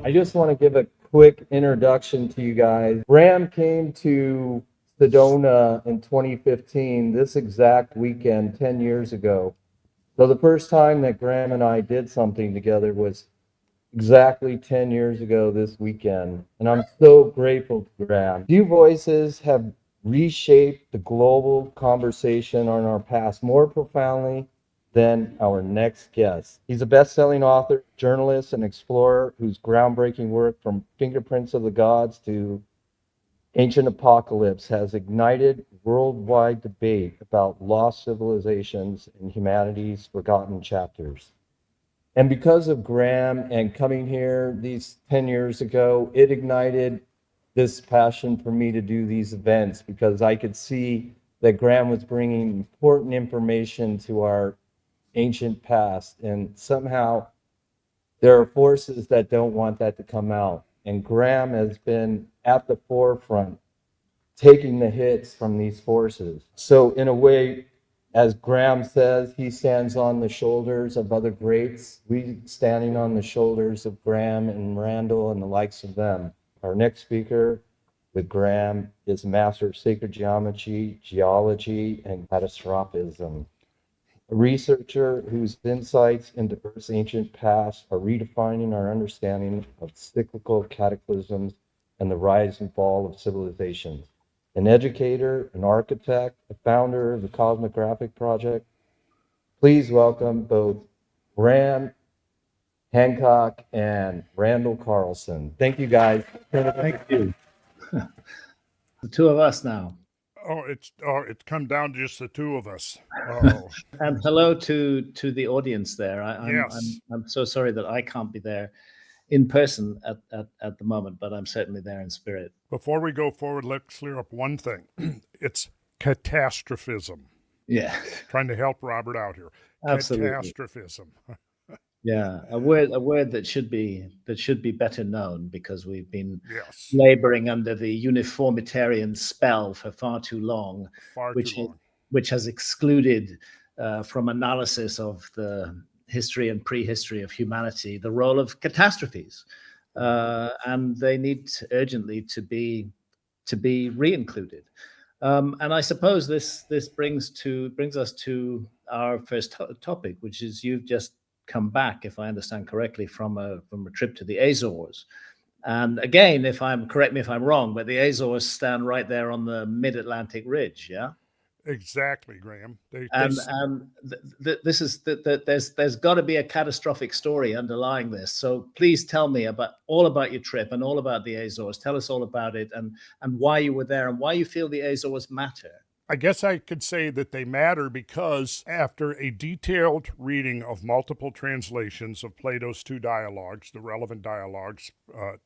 I just want to give a quick introduction to you guys. Graham came to Sedona in 2015, this exact weekend, 10 years ago. So the first time that Graham and I did something together was exactly 10 years ago this weekend. And I'm so grateful to Graham. Few voices have reshaped the global conversation on our past more profoundly than our next guest. He's a best-selling author, journalist, and explorer whose groundbreaking work from Fingerprints of the Gods to Ancient Apocalypse has ignited worldwide debate about lost civilizations and humanity's forgotten chapters. And because of Graham and coming here these 10 years ago, it ignited this passion for me to do these events because I could see that Graham was bringing important information to our ancient past. And somehow there are forces that don't want that to come out. And Graham has been at the forefront, taking the hits from these forces. So in a way, as Graham says, he stands on the shoulders of other greats. We standing on the shoulders of Graham and Randall and the likes of them. Our next speaker with Graham is Master of Sacred Geometry, Geology, and Catastrophism. A researcher whose insights into Earth's ancient past are redefining our understanding of cyclical cataclysms and the rise and fall of civilizations. An educator, an architect, a founder of the Cosmographic Project. Please welcome both Graham, Hancock, and Randall Carlson. Thank you, guys. Thank you. The two of us now. It's come down to just the two of us. Oh. And hello to the audience there. Yes. I'm so sorry that I can't be there in person at the moment, but I'm certainly there in spirit. Before we go forward, let's clear up one thing. It's catastrophism. Yeah. Trying to help Robert out here. Absolutely. Catastrophism. Yeah, a word that should be better known because we've been Yes. laboring under the uniformitarian spell for far too long, which has excluded from analysis of the history and prehistory of humanity the role of catastrophes, and they need urgently to be re-included. And I suppose this brings us to our first topic, which is you've just come back, if I understand correctly, from a trip to the Azores. And again, correct me if I'm wrong, but the Azores stand right there on the mid-Atlantic ridge, yeah? Exactly, Graham. There's got to be a catastrophic story underlying this. So please tell me all about your trip and all about the Azores. Tell us all about it and why you were there and why you feel the Azores matter. I guess I could say that they matter because after a detailed reading of multiple translations of Plato's two dialogues, the relevant dialogues,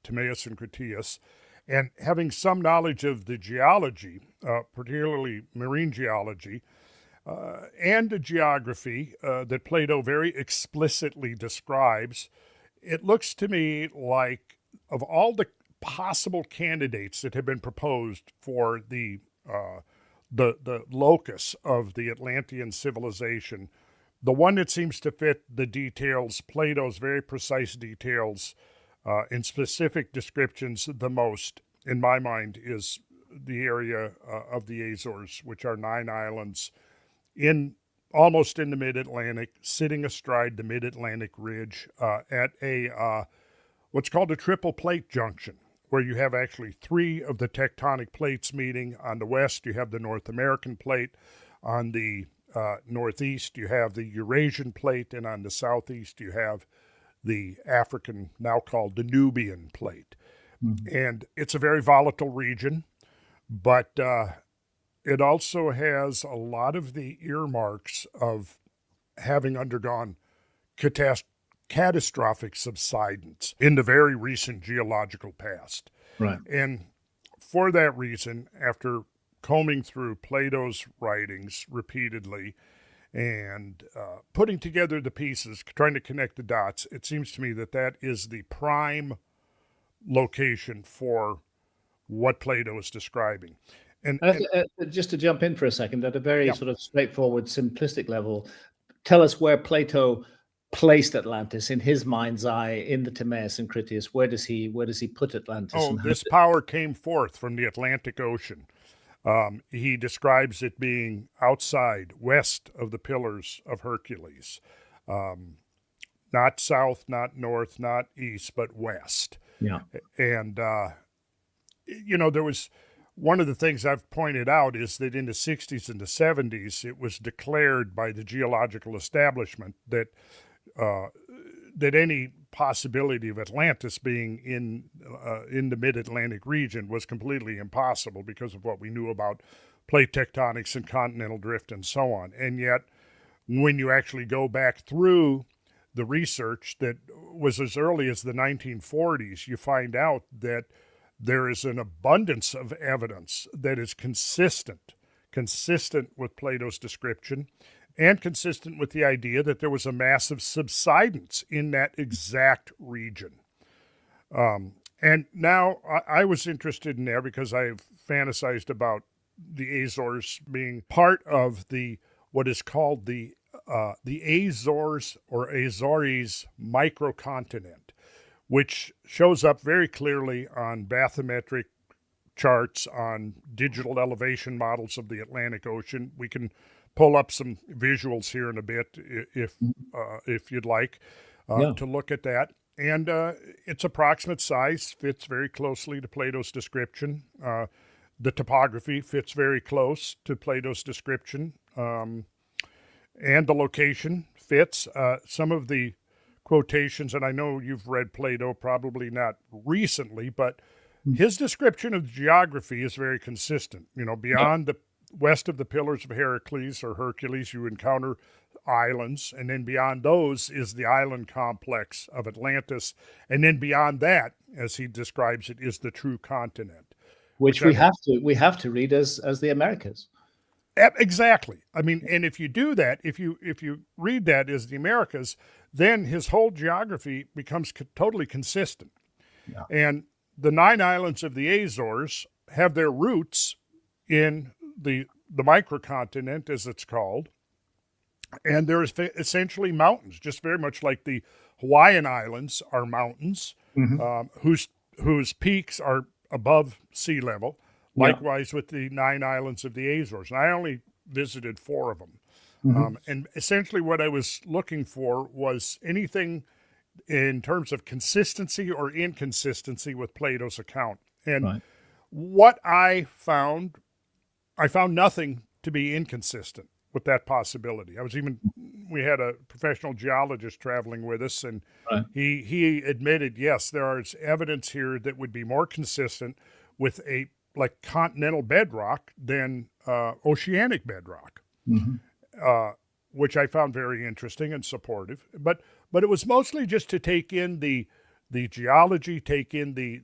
Timaeus and Critias, and having some knowledge of the geology, particularly marine geology, and the geography that Plato very explicitly describes, it looks to me like of all the possible candidates that have been proposed for the locus of the Atlantean civilization, the one that seems to fit the details, Plato's very precise details, in specific descriptions the most, in my mind, is the area of the Azores, which are 9 islands almost in the mid-Atlantic, sitting astride the mid-Atlantic ridge at what's called a triple plate junction, where you have actually 3 of the tectonic plates meeting. On the west, you have the North American plate. On the northeast, you have the Eurasian plate. And on the southeast, you have the African, now called the Nubian plate. Mm-hmm. And it's a very volatile region, but it also has a lot of the earmarks of having undergone catastrophic subsidence in the very recent geological past. Right. And for that reason, after combing through Plato's writings repeatedly and putting together the pieces, trying to connect the dots, it seems to me that is the prime location for what Plato is describing. And just to jump in for a second, at a very sort of straightforward, simplistic level, tell us where Plato placed Atlantis in his mind's eye in the Timaeus and Critias? Where does he put Atlantis? Oh, this power came forth from the Atlantic Ocean. He describes it being outside, west of the Pillars of Hercules. Not south, not north, not east, but west. Yeah. And, there was one of the things I've pointed out is that in the 60s and the 70s, it was declared by the geological establishment that any possibility of Atlantis being in the mid-Atlantic region was completely impossible because of what we knew about plate tectonics and continental drift and so on. And yet, when you actually go back through the research that was as early as the 1940s, you find out that there is an abundance of evidence that is consistent with Plato's description and consistent with the idea that there was a massive subsidence in that exact region. And now I was interested in there because I've fantasized about the Azores being part of what is called the Azores or Azores microcontinent, which shows up very clearly on bathymetric charts, on digital elevation models of the Atlantic Ocean. We can pull up some visuals here in a bit if you'd like to look at that. And its approximate size fits very closely to Plato's description. The topography fits very close to Plato's description. And the location fits. Some of the quotations, and I know you've read Plato, probably not recently, but his description of geography is very consistent. Beyond the west of the Pillars of Heracles or Hercules, you encounter islands, and then beyond those is the island complex of Atlantis, and then beyond that, as he describes it, is the true continent, which we have to read as the Americas. Exactly. I mean, and if you do that, if you read that as the Americas, then his whole geography becomes totally consistent. Yeah. And the 9 islands of the Azores have their roots in the microcontinent, as it's called, and there's essentially mountains, just very much like the Hawaiian Islands are mountains, whose peaks are above sea level. Likewise with the 9 islands of the Azores. And I only visited 4 of them. And essentially what I was looking for was anything in terms of consistency or inconsistency with Plato's account. And what I found nothing to be inconsistent with that possibility. We had a professional geologist traveling with us, and he admitted, yes, there is evidence here that would be more consistent with like continental bedrock than oceanic bedrock, which I found very interesting and supportive. But it was mostly just to take in the geology, take in the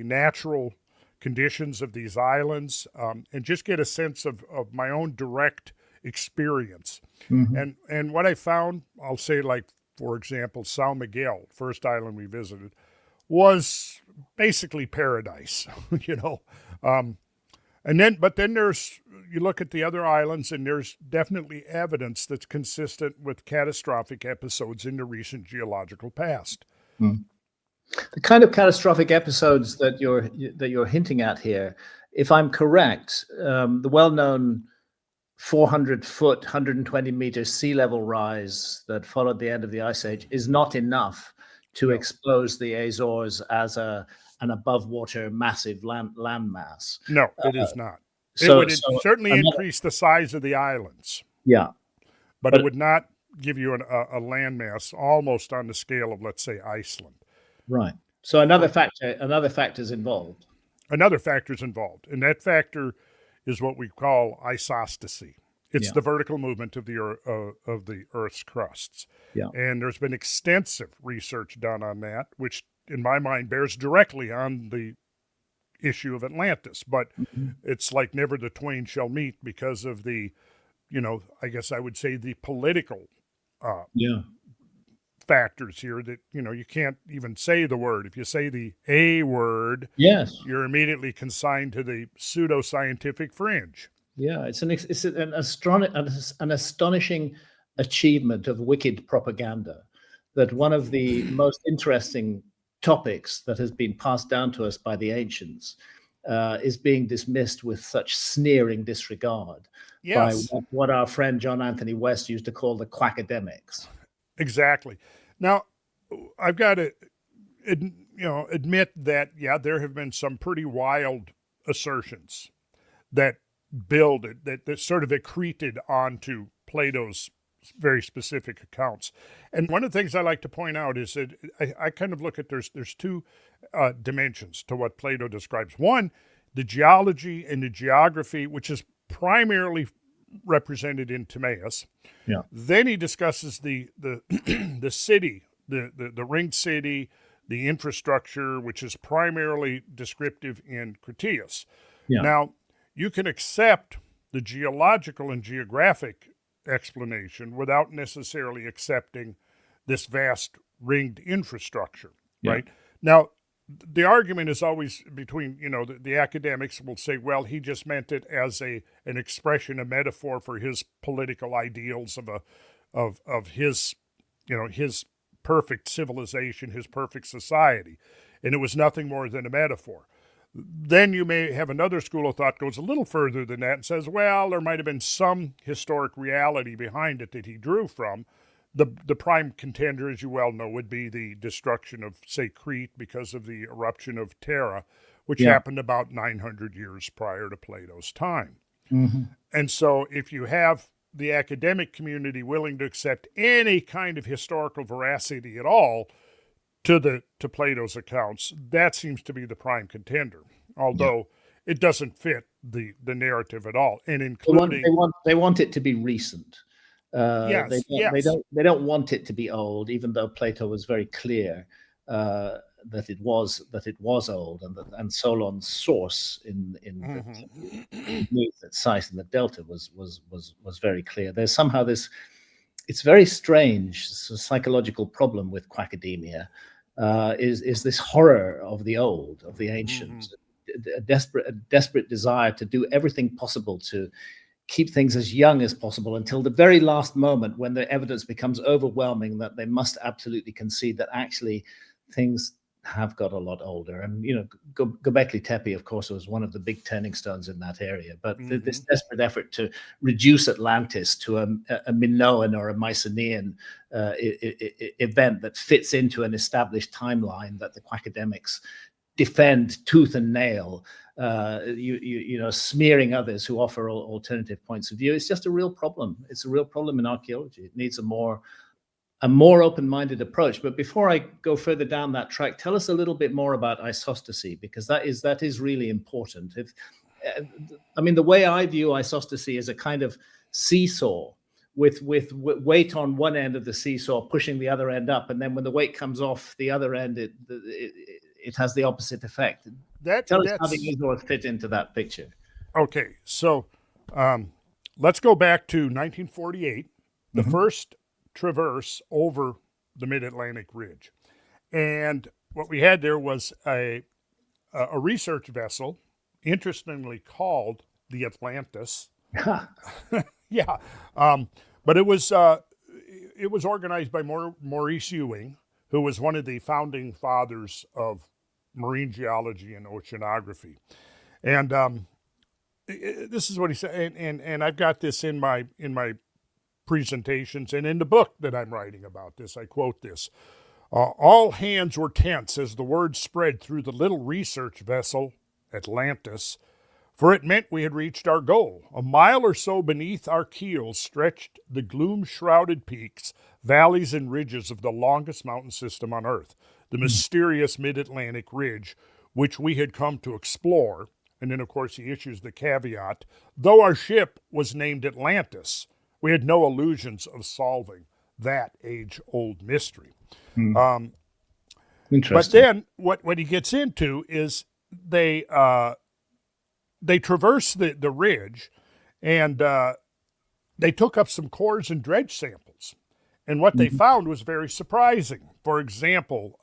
natural conditions of these islands, and just get a sense of my own direct experience. And what I found, I'll say, like, for example, São Miguel, first island we visited, was basically paradise, but then you look at the other islands, and there's definitely evidence that's consistent with catastrophic episodes in the recent geological past. The kind of catastrophic episodes that you're hinting at here, if I'm correct, the well-known 400-foot, 120-meter sea level rise that followed the end of the Ice Age is not enough to expose the Azores as an above-water massive landmass. No, it is not. It would certainly increase the size of the islands. Yeah. But it would not give you a landmass almost on the scale of, let's say, Iceland. Right. So another factor is involved. Another factor is involved, and that factor is what we call isostasy. It's the vertical movement of the Earth's crusts. Yeah. And there's been extensive research done on that, which in my mind bears directly on the issue of Atlantis. But it's like never the twain shall meet because of the, I guess I would say the political factors here that, you can't even say the word. If you say the A word, you're immediately consigned to the pseudoscientific fringe. Yeah, it's an astonishing achievement of wicked propaganda that one of the most interesting topics that has been passed down to us by the ancients is being dismissed with such sneering disregard by what our friend John Anthony West used to call the quackademics. Exactly. Now, I've got to admit that, there have been some pretty wild assertions that that sort of accreted onto Plato's very specific accounts. And one of the things I like to point out is that I kind of look at there's two dimensions to what Plato describes. One, the geology and the geography, which is primarily represented in Timaeus. Yeah. Then he discusses the the city, the ringed city, the infrastructure, which is primarily descriptive in Critias. Yeah. Now, you can accept the geological and geographic explanation without necessarily accepting this vast ringed infrastructure, right? Now, the argument is always between, the academics will say, well, he just meant it as an expression, a metaphor for his political ideals of his, his perfect civilization, his perfect society. And it was nothing more than a metaphor. Then you may have another school of thought goes a little further than that and says, well, there might have been some historic reality behind it that he drew from. The prime contender, as you well know, would be the destruction of, say, Crete because of the eruption of Terra, which happened about 900 years prior to Plato's time. Mm-hmm. And so if you have the academic community willing to accept any kind of historical veracity at all to Plato's accounts, that seems to be the prime contender, although it doesn't fit the narrative at all. And including they want it to be recent. Yes. They don't want it to be old, even though Plato was very clear that it was old, and Solon's source in the site and the delta was very clear. There's somehow this, it's very strange, it's a psychological problem with quackademia, is this horror of the old, of the ancient, a desperate desire to do everything possible to keep things as young as possible until the very last moment when the evidence becomes overwhelming that they must absolutely concede that actually things have got a lot older. And, Göbekli Tepe, of course, was one of the big turning stones in that area. But this desperate effort to reduce Atlantis to a Minoan or a Mycenaean event that fits into an established timeline that the quackademics defend tooth and nail, smearing others who offer alternative points of view. It's just a real problem. It's a real problem in archaeology. It needs a more open-minded approach. But before I go further down that track, tell us a little bit more about isostasy, because that is really important. The way I view isostasy is a kind of seesaw with weight on one end of the seesaw pushing the other end up, and then when the weight comes off the other end, it has the opposite effect. Tell us how the Eagle fit into that picture. Okay, so let's go back to 1948, the first traverse over the Mid-Atlantic Ridge. And what we had there was a research vessel, interestingly called the Atlantis. But it was organized by Maurice Ewing, who was one of the founding fathers of marine geology and oceanography. And this is what he said, and I've got this in my presentations and in the book that I'm writing about this. I quote this: all hands were tense as the word spread through the little research vessel Atlantis, for it meant we had reached our goal. A mile or so beneath our keels stretched the gloom-shrouded peaks, valleys, and ridges of the longest mountain system on Earth, the mysterious Mid-Atlantic Ridge, which we had come to explore. And then, of course, he issues the caveat: though our ship was named Atlantis, we had no illusions of solving that age-old mystery. Interesting. But then what he gets into is they traverse the ridge, and they took up some cores and dredge samples. And what they found was very surprising. For example,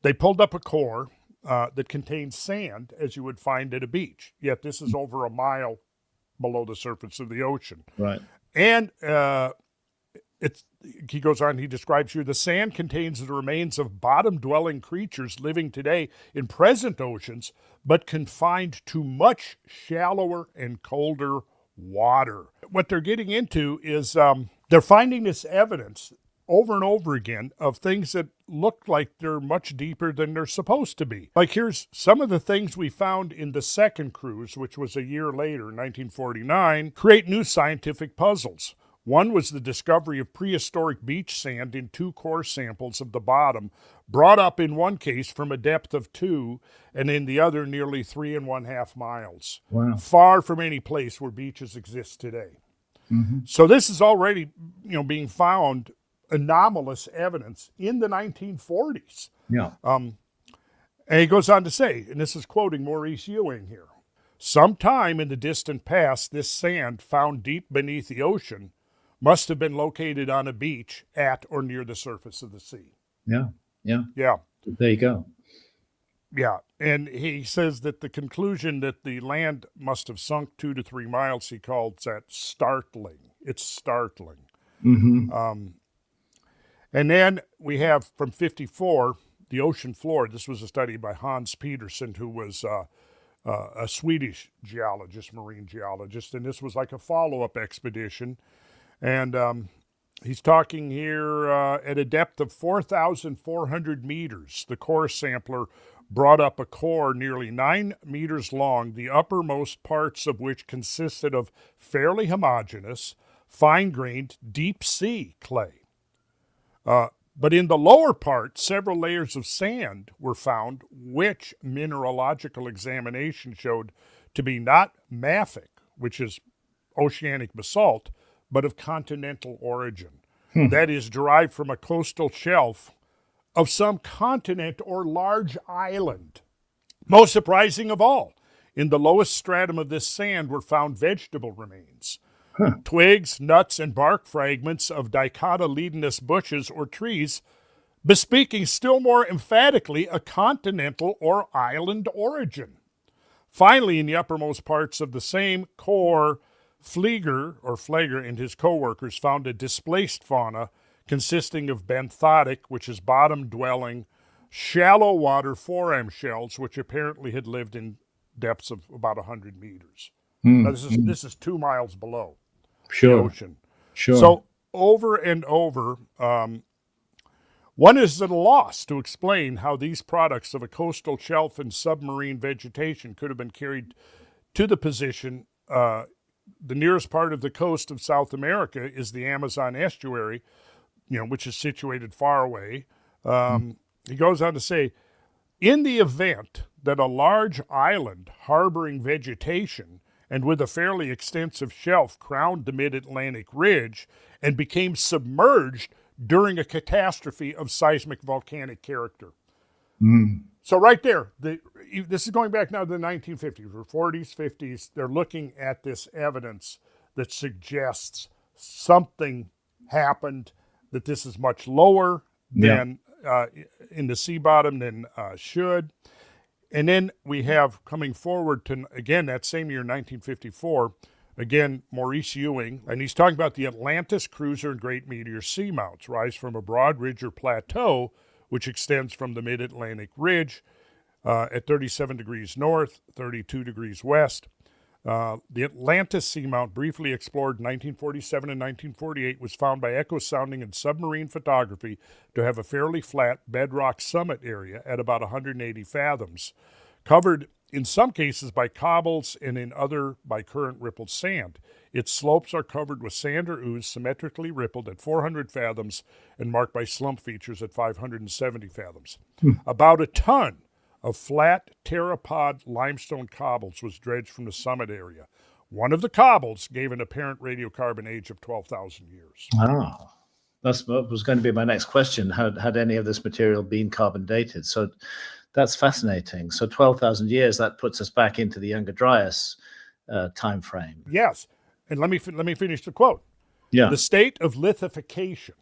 they pulled up a core that contained sand, as you would find at a beach. Yet this is over a mile below the surface of the ocean. Right. And he goes on, he describes here, the sand contains the remains of bottom-dwelling creatures living today in present oceans, but confined to much shallower and colder water. What they're getting into is they're finding this evidence over and over again of things that look like they're much deeper than they're supposed to be. Like here's some of the things we found in the second cruise, which was a year later, 1949, create new scientific puzzles. One was the discovery of prehistoric beach sand in 2 core samples of the bottom, brought up in one case from a depth of 2 and in the other nearly 3.5 miles. Wow. Far from any place where beaches exist today. Mm-hmm. So this is already, being found anomalous evidence in the 1940s. Yeah. And he goes on to say, and this is quoting Maurice Ewing here, sometime in the distant past, this sand found deep beneath the ocean must have been located on a beach at or near the surface of the sea. Yeah. Yeah. Yeah. There you go. Yeah. And he says that the conclusion that the land must have sunk 2 to 3 miles, he calls that startling. It's startling. Mm-hmm. And then we have from 54, the ocean floor. This was a study by Hans Petersen, who was a Swedish geologist, marine geologist. And this was like a follow-up expedition. And he's talking here at a depth of 4,400 meters. The core sampler brought up a core nearly 9 meters long, the uppermost parts of which consisted of fairly homogeneous, fine-grained, deep-sea clay. But in the lower part, several layers of sand were found, which mineralogical examination showed to be not mafic, which is oceanic basalt, but of continental origin. That is derived from a coastal shelf of some continent or large island. Most surprising of all, in the lowest stratum of this sand were found vegetable remains. Twigs, nuts, and bark fragments of dicotyledonous bushes or trees, bespeaking still more emphatically a continental or island origin. Finally, in the uppermost parts of the same core, Flieger and his co-workers found a displaced fauna consisting of benthotic, which is bottom-dwelling, shallow water foram shells, which apparently had lived in depths of about 100 meters. Now, this is 2 miles below the ocean. Sure. So over and over, one is at a loss to explain how these products of a coastal shelf and submarine vegetation could have been carried to the position. The nearest part of the coast of South America is the Amazon estuary, which is situated far away. He goes on to say, in the event that a large island harboring vegetation and with a fairly extensive shelf crowned the mid-Atlantic ridge and became submerged during a catastrophe of seismic volcanic character. So right there, this is going back now to the 1950s or 40s, 50s. They're looking at this evidence that suggests something happened, that this is much lower than in the sea bottom than should. And then we have coming forward to, again, that same year, 1954, again, Maurice Ewing, and he's talking about the Atlantis cruiser and great meteor seamounts rise from a broad ridge or plateau, which extends from the mid-Atlantic ridge at 37 degrees north, 32 degrees west. The Atlantis seamount, briefly explored in 1947 and 1948, was found by echo sounding and submarine photography to have a fairly flat bedrock summit area at about 180 fathoms, covered in some cases by cobbles and in other by current rippled sand. Its slopes are covered with sand or ooze, symmetrically rippled at 400 fathoms and marked by slump features at 570 fathoms. About a ton of flat pteropod limestone cobbles was dredged from the summit area. One of the cobbles gave an apparent radiocarbon age of 12,000 years. Ah, that was going to be my next question. Had any of this material been carbon dated? So that's fascinating. So 12,000 years, that puts us back into the Younger Dryas time frame. Yes. And let me finish the quote. Yeah. The state of lithification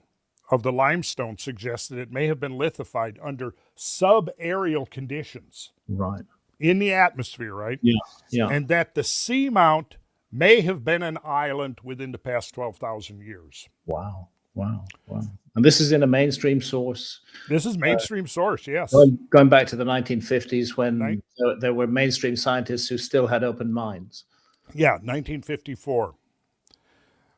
of the limestone suggests that it may have been lithified under subaerial conditions. Right. In the atmosphere, right? Yeah. And that the seamount may have been an island within the past 12,000 years. Wow. Wow. And this is in a mainstream source. This is mainstream source, yes. Going back to the 1950s when there were mainstream scientists who still had open minds. Yeah, 1954.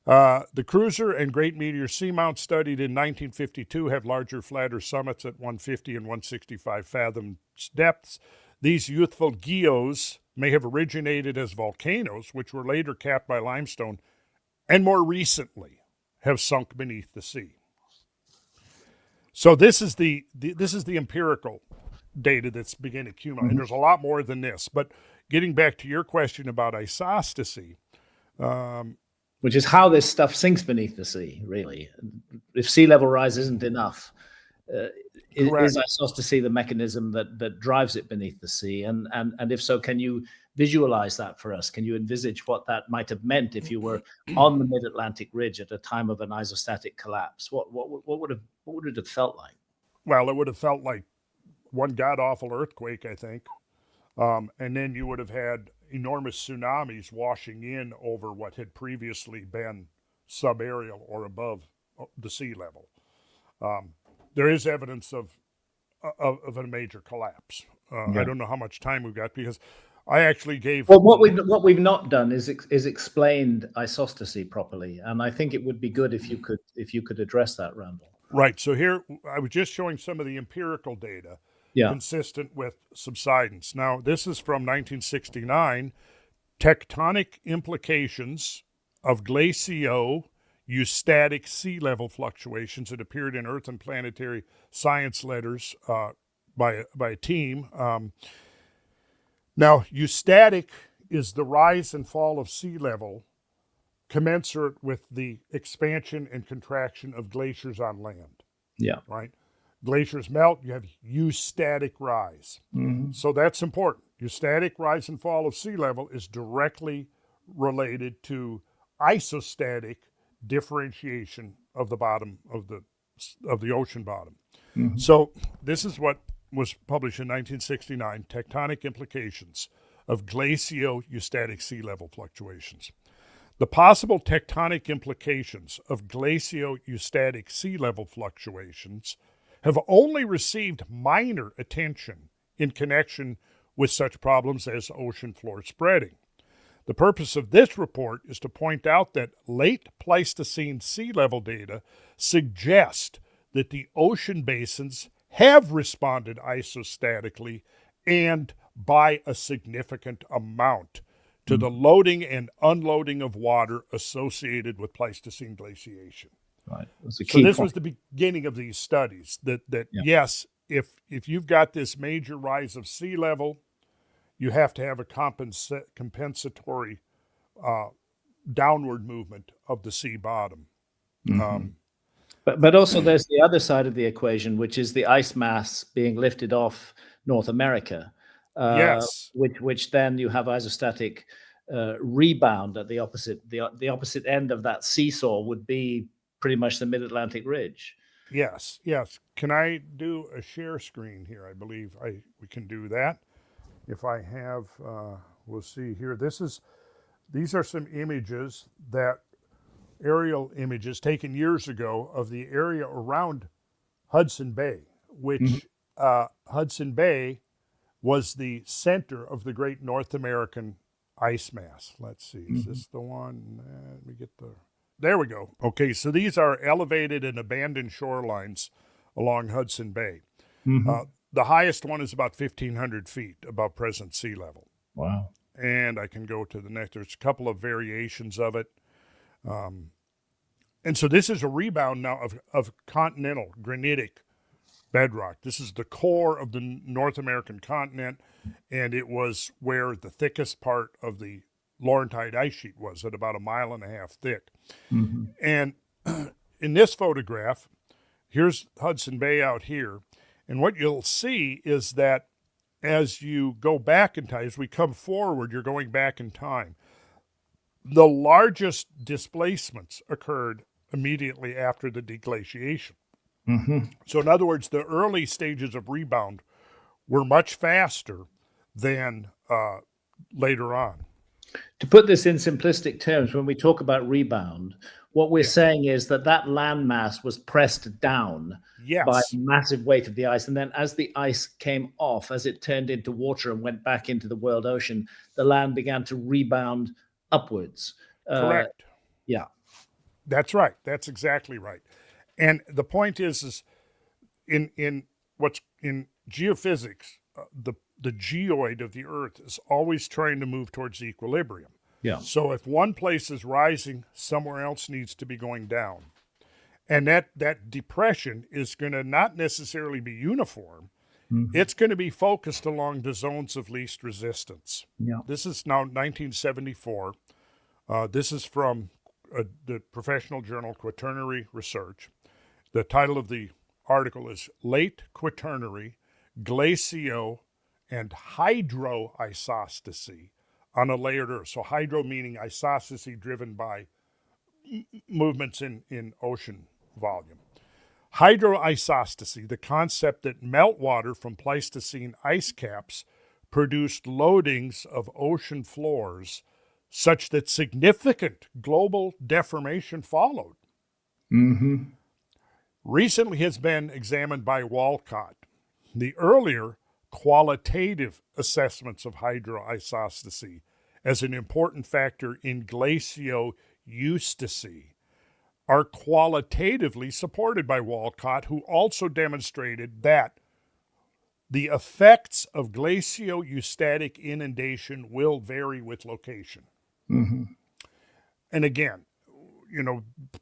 The cruiser and great meteor seamounts studied in 1952 have larger, flatter summits at 150 and 165 fathoms depths. These youthful geos may have originated as volcanoes, which were later capped by limestone, and more recently have sunk beneath the sea. So this is the empirical data that's beginning to accumulate. And there's a lot more than this. But getting back to your question about isostasy, which is how this stuff sinks beneath the sea, really. If sea level rise isn't enough, is isostasy the mechanism that drives it beneath the sea? And if so, can you visualize that for us? Can you envisage what that might have meant if you were on the mid-Atlantic ridge at a time of an isostatic collapse? What would it have felt like? Well, it would have felt like one god-awful earthquake, I think. And then you would have had enormous tsunamis washing in over what had previously been subaerial or above the sea level. There is evidence of a major collapse. I don't know how much time we've got because I actually gave. Well, what we've not done is explained isostasy properly, and I think it would be good if you could address that, Randall. Right. So here I was just showing some of the empirical data. Consistent with subsidence. Now, this is from 1969, Tectonic Implications of Glacio-Eustatic Sea Level Fluctuations. It appeared in Earth and Planetary Science Letters by a team. Now, eustatic is the rise and fall of sea level commensurate with the expansion and contraction of glaciers on land. Yeah. Right? Glaciers melt, you have eustatic rise. So that's important. Eustatic rise and fall of sea level is directly related to isostatic differentiation of the bottom of the ocean bottom. So this is what was published in 1969, Tectonic Implications of Glacio-Eustatic Sea Level Fluctuations. The possible tectonic implications of glacio-eustatic sea level fluctuations have only received minor attention in connection with such problems as ocean floor spreading. The purpose of this report is to point out that late Pleistocene sea level data suggest that the ocean basins have responded isostatically and by a significant amount to the loading and unloading of water associated with Pleistocene glaciation. Right. So this was the beginning of these studies that yes, if you've got this major rise of sea level, you have to have a compensatory downward movement of the sea bottom. But also there's the other side of the equation, which is the ice mass being lifted off North America. Which then you have isostatic rebound at the opposite end of that seesaw would be pretty much the mid-Atlantic ridge. Yes. Can I do a share screen here? I believe we can do that. If I have, we'll see here. These are some images aerial images taken years ago of the area around Hudson Bay, which Hudson Bay was the center of the great North American ice mass. Let's see, is this the one? Let me get there we go. Okay, so these are elevated and abandoned shorelines along Hudson Bay. The highest one is about 1,500 feet above present sea level. Wow. And I can go to the next. There's a couple of variations of it. And so this is a rebound now of continental granitic bedrock. This is the core of the North American continent, and it was where the thickest part of the Laurentide ice sheet was, at about 1.5 miles thick. And in this photograph, here's Hudson Bay out here, and what you'll see is that as you go back in time, as we come forward, you're going back in time. The largest displacements occurred immediately after the deglaciation. So in other words, the early stages of rebound were much faster than later on. To put this in simplistic terms, when we talk about rebound, What we're saying is that landmass was pressed down by Yes. the massive weight of the ice. And then as the ice came off, as it turned into water and went back into the world ocean, the land began to rebound upwards. Correct. Yeah. That's right. That's exactly right. And the point is in what's in geophysics, the geoid of the Earth is always trying to move towards equilibrium. Yeah. So if one place is rising, somewhere else needs to be going down. And that depression is going to not necessarily be uniform. Mm-hmm. It's going to be focused along the zones of least resistance. Yeah. This is now 1974. This is from the professional journal Quaternary Research. The title of the article is Late Quaternary, Glacio, and Hydroisostasy on a Layered Earth. So hydro meaning isostasy driven by movements in ocean volume. Hydroisostasy, the concept that meltwater from Pleistocene ice caps produced loadings of ocean floors such that significant global deformation followed. Mm-hmm. Recently has been examined by Walcott. The earlier qualitative assessments of hydroisostasy as an important factor in glacioeustasy are qualitatively supported by Walcott, who also demonstrated that the effects of glacioeustatic inundation will vary with location. Mm-hmm. And again,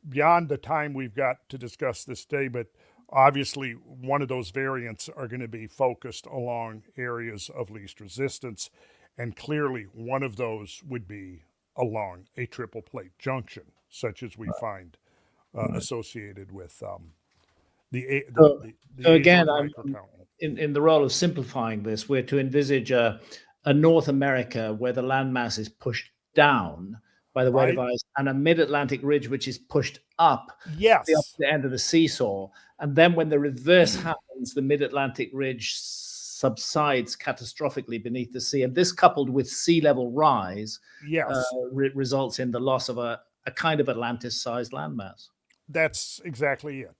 beyond the time we've got to discuss this day, but obviously one of those variants are going to be focused along areas of least resistance, and clearly one of those would be along a triple plate junction, such as we find associated with the again, microcontinent. In the role of simplifying this, we're to envisage a North America where the landmass is pushed down by the weight of ice, and a mid-Atlantic ridge which is pushed up yes, the opposite end of the seesaw. And then when the reverse happens, the mid-Atlantic ridge subsides catastrophically beneath the sea. And this, coupled with sea level rise, results in the loss of a kind of Atlantis-sized landmass. That's exactly it.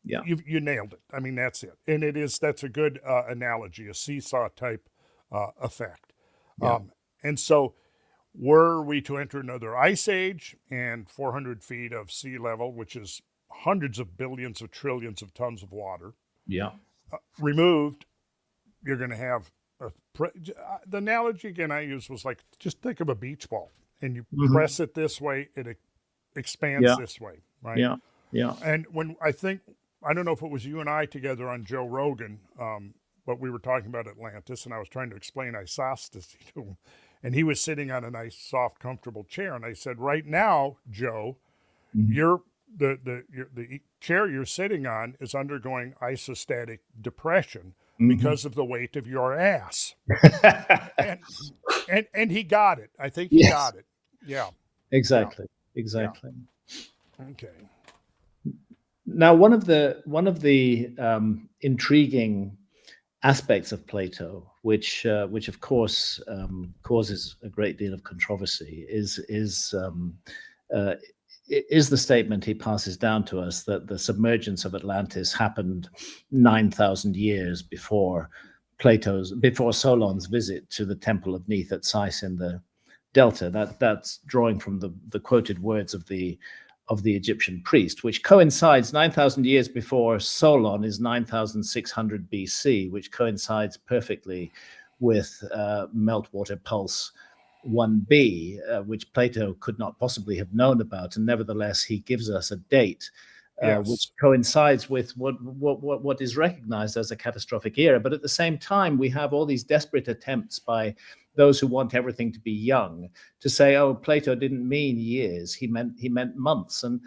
Yeah, you nailed it. I mean, that's it. And that's a good analogy, a seesaw type effect. Yeah. And so, were we to enter another ice age and 400 feet of sea level, which is hundreds of billions of trillions of tons of water, removed, you're going to have the analogy again I used was like, just think of a beach ball, and you press it this way, it expands this way, right? Yeah. And when I don't know if it was you and I together on Joe Rogan, but we were talking about Atlantis, and I was trying to explain isostasy to him. And he was sitting on a nice, soft, comfortable chair. And I said, right now, Joe, the chair you're sitting on is undergoing isostatic depression because of the weight of your ass. and he got it. I think he got it. Yeah. Exactly. Yeah. Okay. Now, one of the intriguing aspects of Plato, which of course causes a great deal of controversy, is the statement he passes down to us that the submergence of Atlantis happened 9,000 years before Solon's visit to the temple of Neith at Sais in the Delta. That's drawing from the quoted words of the Egyptian priest, which coincides 9,000 years before Solon is 9,600 BC, which coincides perfectly with meltwater pulse 1b, which Plato could not possibly have known about, and nevertheless he gives us a date which coincides with what is recognized as a catastrophic era. But at the same time, we have all these desperate attempts by those who want everything to be young to say, oh, Plato didn't mean years, he meant months. And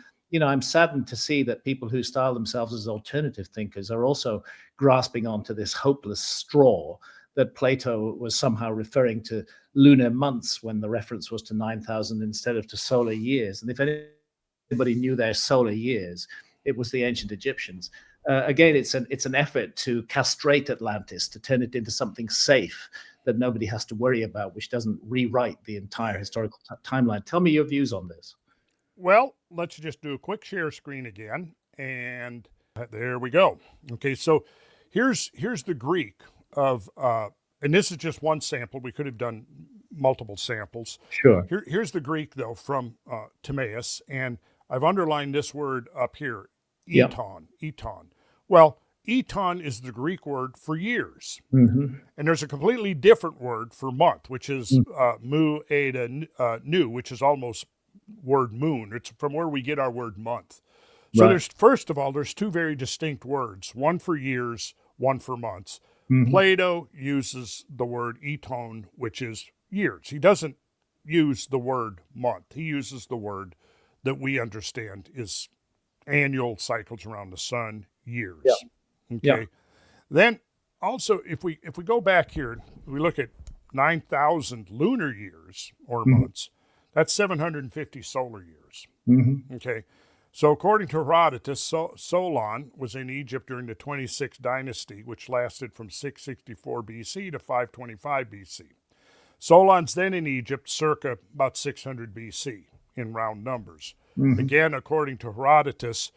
I'm saddened to see that people who style themselves as alternative thinkers are also grasping onto this hopeless straw that Plato was somehow referring to lunar months when the reference was to 9,000 instead of to solar years. And if anybody knew their solar years, it was the ancient Egyptians. Again, it's an effort to castrate Atlantis, to turn it into something safe that nobody has to worry about, which doesn't rewrite the entire historical timeline. Tell me your views on this. well, let's just do a quick share screen again, and there we go. Okay, so here's the Greek of, and this is just one sample. We could have done multiple samples. Sure. Here's the Greek, though, from Timaeus, and I've underlined this word up here, eton. Yep. Eton. Well, eton is the Greek word for years. Mm-hmm. And there's a completely different word for month, which is mu, eta, nu, which is almost word moon. It's from where we get our word month. So Right. first of all, there's two very distinct words, one for years, one for months. Mm-hmm. Plato uses the word eton, which is years. He doesn't use the word month. He uses the word that we understand is annual cycles around the sun, years. Yeah. Okay. Yeah. Then also, if we go back here, we look at 9,000 lunar years or months. That's 750 solar years. Mm-hmm. Okay. So according to Herodotus, Solon was in Egypt during the 26th dynasty, which lasted from 664 BC to 525 BC. Solon's then in Egypt circa about 600 BC in round numbers. Mm-hmm. Again, according to Herodotus,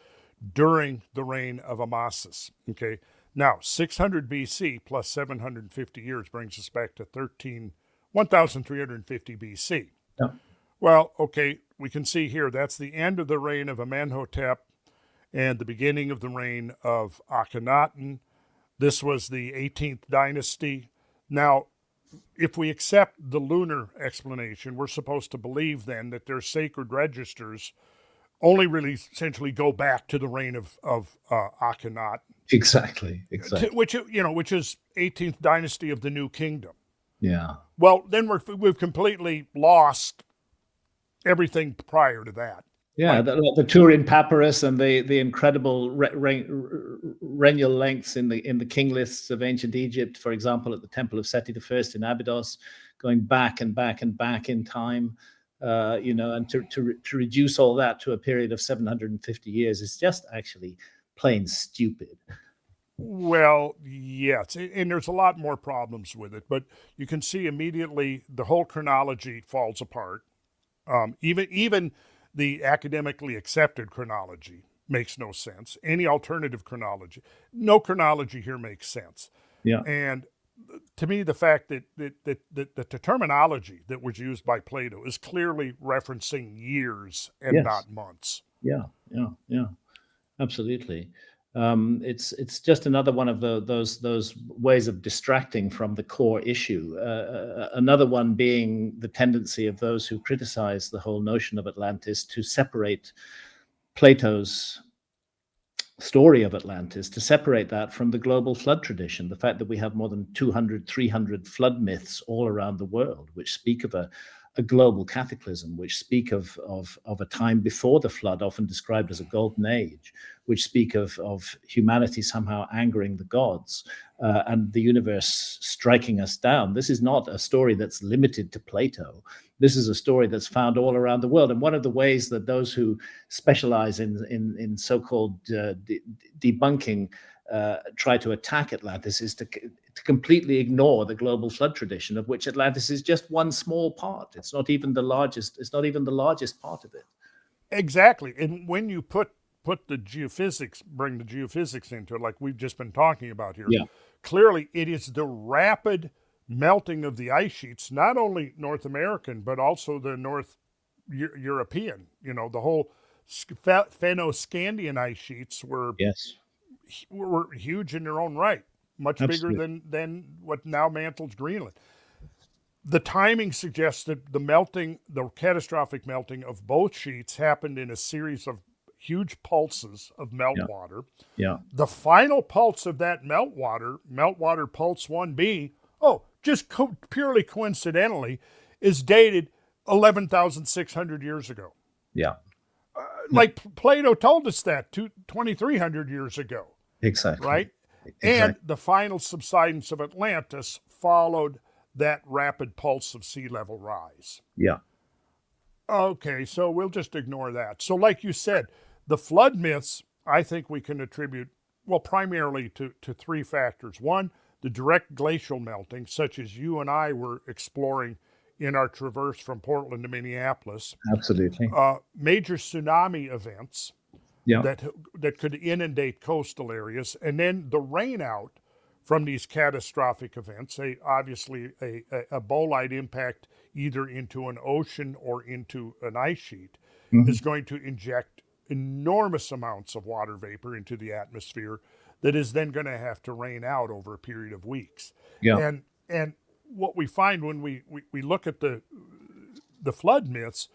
during the reign of Amasis. Okay. Now, 600 BC plus 750 years brings us back to 1,350 BC. Yeah. Well, okay, we can see here that's the end of the reign of Amenhotep and the beginning of the reign of Akhenaten. This was the 18th dynasty. Now, if we accept the lunar explanation, we're supposed to believe then that their sacred registers only really essentially go back to the reign of Akhenaten. Exactly. Which is 18th dynasty of the New Kingdom. Yeah. Well, then we've completely lost everything prior to that. Yeah, the Turin Papyrus and the incredible renal lengths in the king lists of ancient Egypt, for example, at the Temple of Seti I in Abydos, going back and back and back in time, and to reduce all that to a period of 750 years is just actually plain stupid. Well, yes, and there's a lot more problems with it, but you can see immediately the whole chronology falls apart. Even the academically accepted chronology makes no sense. Any alternative chronology, no chronology here makes sense. Yeah. And to me, the fact that the terminology that was used by Plato is clearly referencing years and not months. Yeah, absolutely. It's just another one of those ways of distracting from the core issue. Another one being the tendency of those who criticize the whole notion of Atlantis to separate Plato's story of Atlantis, to separate that from the global flood tradition, the fact that we have more than 200, 300 flood myths all around the world, which speak of a global cataclysm, which speak of a time before the flood, often described as a golden age, which speak of humanity somehow angering the gods and the universe striking us down. This is not a story that's limited to Plato. This is a story that's found all around the world. And one of the ways that those who specialize in so-called debunking try to attack Atlantis is to completely ignore the global flood tradition, of which Atlantis is just one small part. It's not even the largest. It's not even the largest part of it. Exactly. And when you put the geophysics, bring the geophysics into it, like we've just been talking about here, clearly it is the rapid melting of the ice sheets, not only North American, but also the North European. The whole Fennoscandian ice sheets were huge in their own right, much bigger than what now mantles Greenland. The timing suggests that the catastrophic melting of both sheets happened in a series of huge pulses of meltwater. Yeah. The final pulse of that meltwater pulse 1b, just purely coincidentally, is dated 11,600 years ago. Yeah. Like Plato told us that 2,300 years ago. Exactly. Right? Exactly. And the final subsidence of Atlantis followed that rapid pulse of sea level rise. Yeah. Okay, so we'll just ignore that. So like you said, the flood myths, I think we can attribute, primarily to three factors. One, the direct glacial melting, such as you and I were exploring in our traverse from Portland to Minneapolis. Absolutely. Major tsunami events Yeah. that could inundate coastal areas, and then the rain out from these catastrophic events. Obviously, a bolide impact either into an ocean or into an ice sheet is going to inject enormous amounts of water vapor into the atmosphere that is then going to have to rain out over a period of weeks. Yeah. And what we find when we look at the flood myths,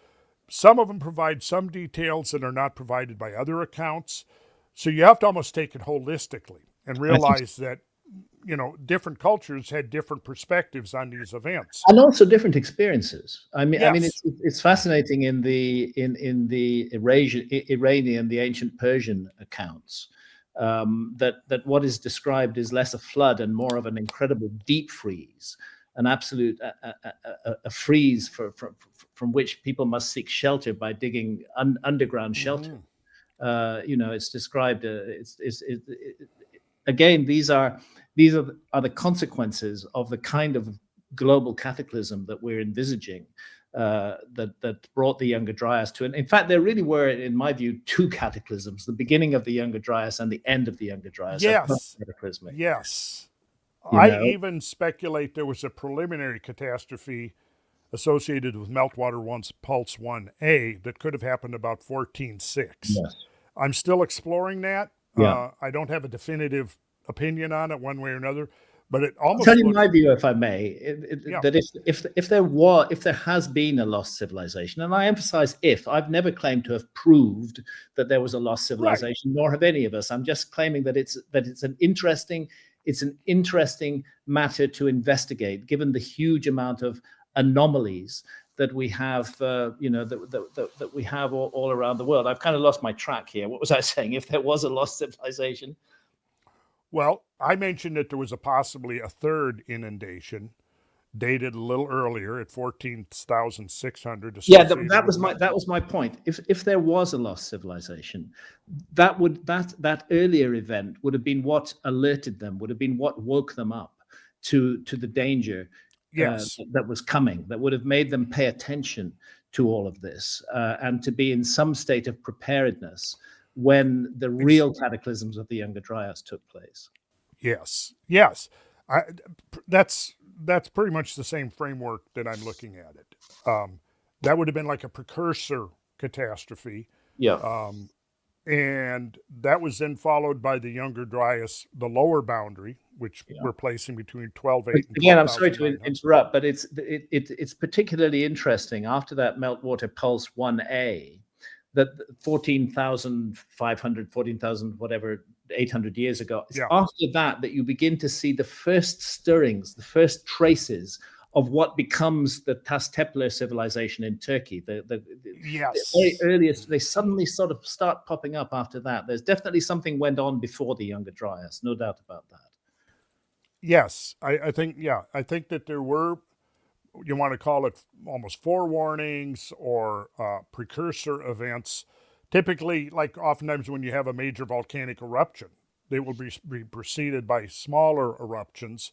some of them provide some details that are not provided by other accounts. So you have to almost take it holistically and realize that, different cultures had different perspectives on these events. And also different experiences. I mean, Yes. it's fascinating in the Iranian, the ancient Persian accounts, that what is described is less a flood and more of an incredible deep freeze, an absolute a freeze from which people must seek shelter by digging underground shelter. It's described. Again, these are the consequences of the kind of global cataclysm that we're envisaging, that brought the Younger Dryas to. And in fact, there really were, in my view, two cataclysms: the beginning of the Younger Dryas and the end of the Younger Dryas. Yes. Cataclysmic. Yes. You know? Even speculate there was a preliminary catastrophe associated with Meltwater 1's Pulse 1A that could have happened about 14.6. Yes. I'm still exploring that. Yeah. I don't have a definitive opinion on it one way or another, but it almost I'll tell you my view, if I may, Yeah. that if there has been a lost civilization, and I emphasize if, I've never claimed to have proved that there was a lost civilization, nor have any of us. I'm just claiming that it's an interesting matter to investigate, given the huge amount of anomalies that we have, that we have all around the world. I've kind of lost my track here. What was I saying? If there was a lost civilization? Well, I mentioned that there was possibly a third inundation, dated a little earlier at 14,600. Yeah, that was my point. If there was a lost civilization, that earlier event would have been what alerted them, would have been what woke them up to the danger. Yes. That was coming, that would have made them pay attention to all of this, and to be in some state of preparedness when the real cataclysms of the Younger Dryas took place. Yes. That's pretty much the same framework that I'm looking at it. That would have been like a precursor catastrophe. Yeah. And that was then followed by the Younger Dryas, the lower boundary, which we're placing between 12.8 and 12,900. Again, I'm sorry to interrupt, but it's particularly interesting after that Meltwater Pulse 1A, that 14,500, 14,000, whatever, 800 years ago. It's after that you begin to see the first stirrings, the first traces of what becomes the Taztepler civilization in Turkey. The very earliest, they suddenly sort of start popping up after that. There's definitely something went on before the Younger Dryas, no doubt about that. Yes, I think that there were, you want to call it almost forewarnings or precursor events. Typically, like oftentimes when you have a major volcanic eruption, they will be preceded by smaller eruptions.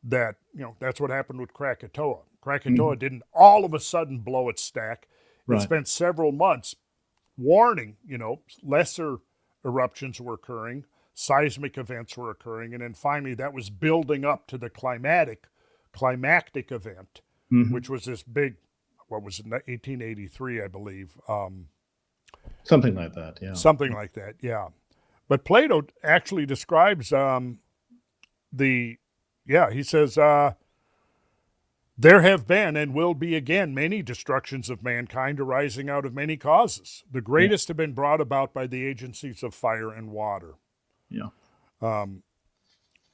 That's what happened with Krakatoa. Krakatoa didn't all of a sudden blow its stack. It spent several months warning, lesser eruptions were occurring, seismic events were occurring, and then finally that was building up to the climactic event, which was this big, what was it, 1883, I believe. Something like that, yeah. Something like that, yeah. But Plato actually describes he says, there have been and will be again many destructions of mankind arising out of many causes. The greatest have been brought about by the agencies of fire and water. Yeah. And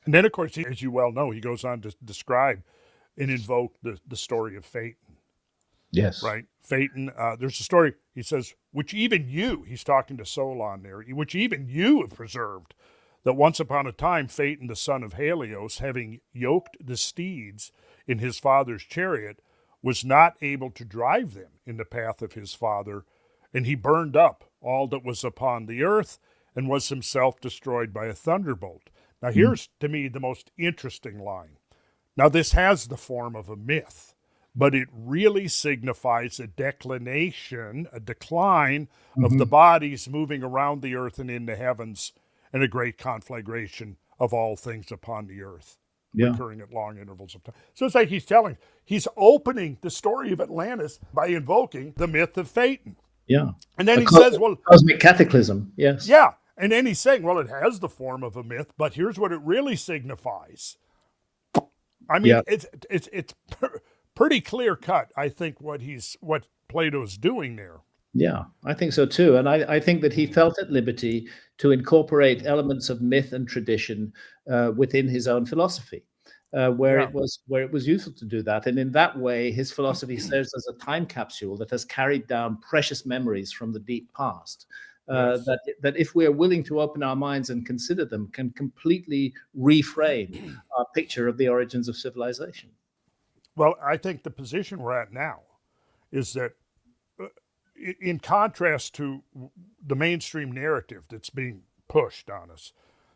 then, of course, as you well know, he goes on to describe and invoke the story of Phaeton. Yes. Right? Phaeton, there's a story, he says, which even you, he's talking to Solon there, which even you have preserved, that once upon a time Phaeton, the son of Helios, having yoked the steeds in his father's chariot, was not able to drive them in the path of his father, and he burned up all that was upon the earth and was himself destroyed by a thunderbolt. Now here's, to me, the most interesting line. Now this has the form of a myth. but it really signifies a decline of the Mhm. bodies moving around the earth and in the heavens, and a great conflagration of all things upon the earth, Yeah, recurring at long intervals of time. So it's like he's opening the story of Atlantis by invoking the myth of Phaeton. yeah. And then A he says, well, cosmic cataclysm. Yes. yeah. And then he's saying, well, it has the form of a myth, but here's what it really signifies. I mean, Yeah. it's pretty clear cut, I think, what Plato's doing there. Yeah, I think so too. And I think that he felt at liberty to incorporate elements of myth and tradition within his own philosophy, where Yeah. it was useful to do that. And in that way, his philosophy serves as a time capsule that has carried down precious memories from the deep past. Yes. That if we are willing to open our minds and consider them, can completely reframe our picture of the origins of civilization. Well, I think the position we're at now is that, in contrast to the mainstream narrative that's being pushed on us,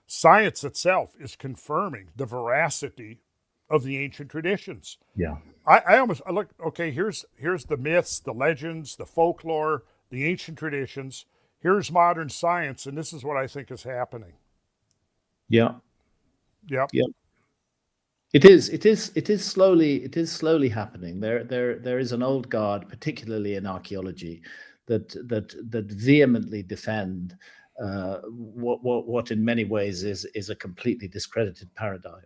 science itself is confirming the veracity of the ancient traditions. Yeah. I look, okay, here's the myths, the legends, the folklore, the ancient traditions. Here's modern science, and this is what I think is happening. Yeah. Yep. Yeah. It is slowly happening. There is an old guard, particularly in archaeology, that vehemently defend what in many ways is a completely discredited paradigm,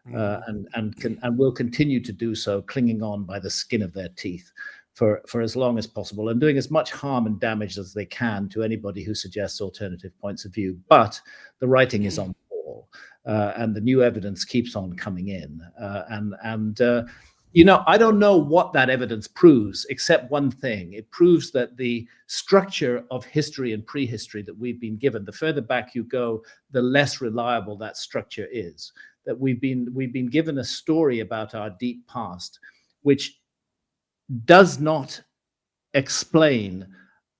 and will continue to do so, clinging on by the skin of their teeth for as long as possible, and doing as much harm and damage as they can to anybody who suggests alternative points of view. But the writing is on the wall. And the new evidence keeps on coming in, I don't know what that evidence proves, except one thing: it proves that the structure of history and prehistory that we've been given, the further back you go, the less reliable that structure is. That we've been given a story about our deep past, which does not explain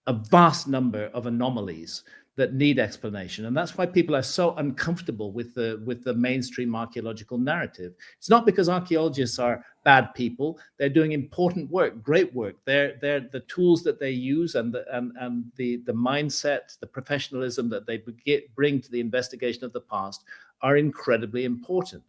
a vast number of anomalies that need explanation. And that's why people are so uncomfortable with the mainstream archaeological narrative. It's not because archaeologists are bad people. They're doing important work, great work. They're the tools that they use, and the mindset, the professionalism that they bring to the investigation of the past are incredibly important.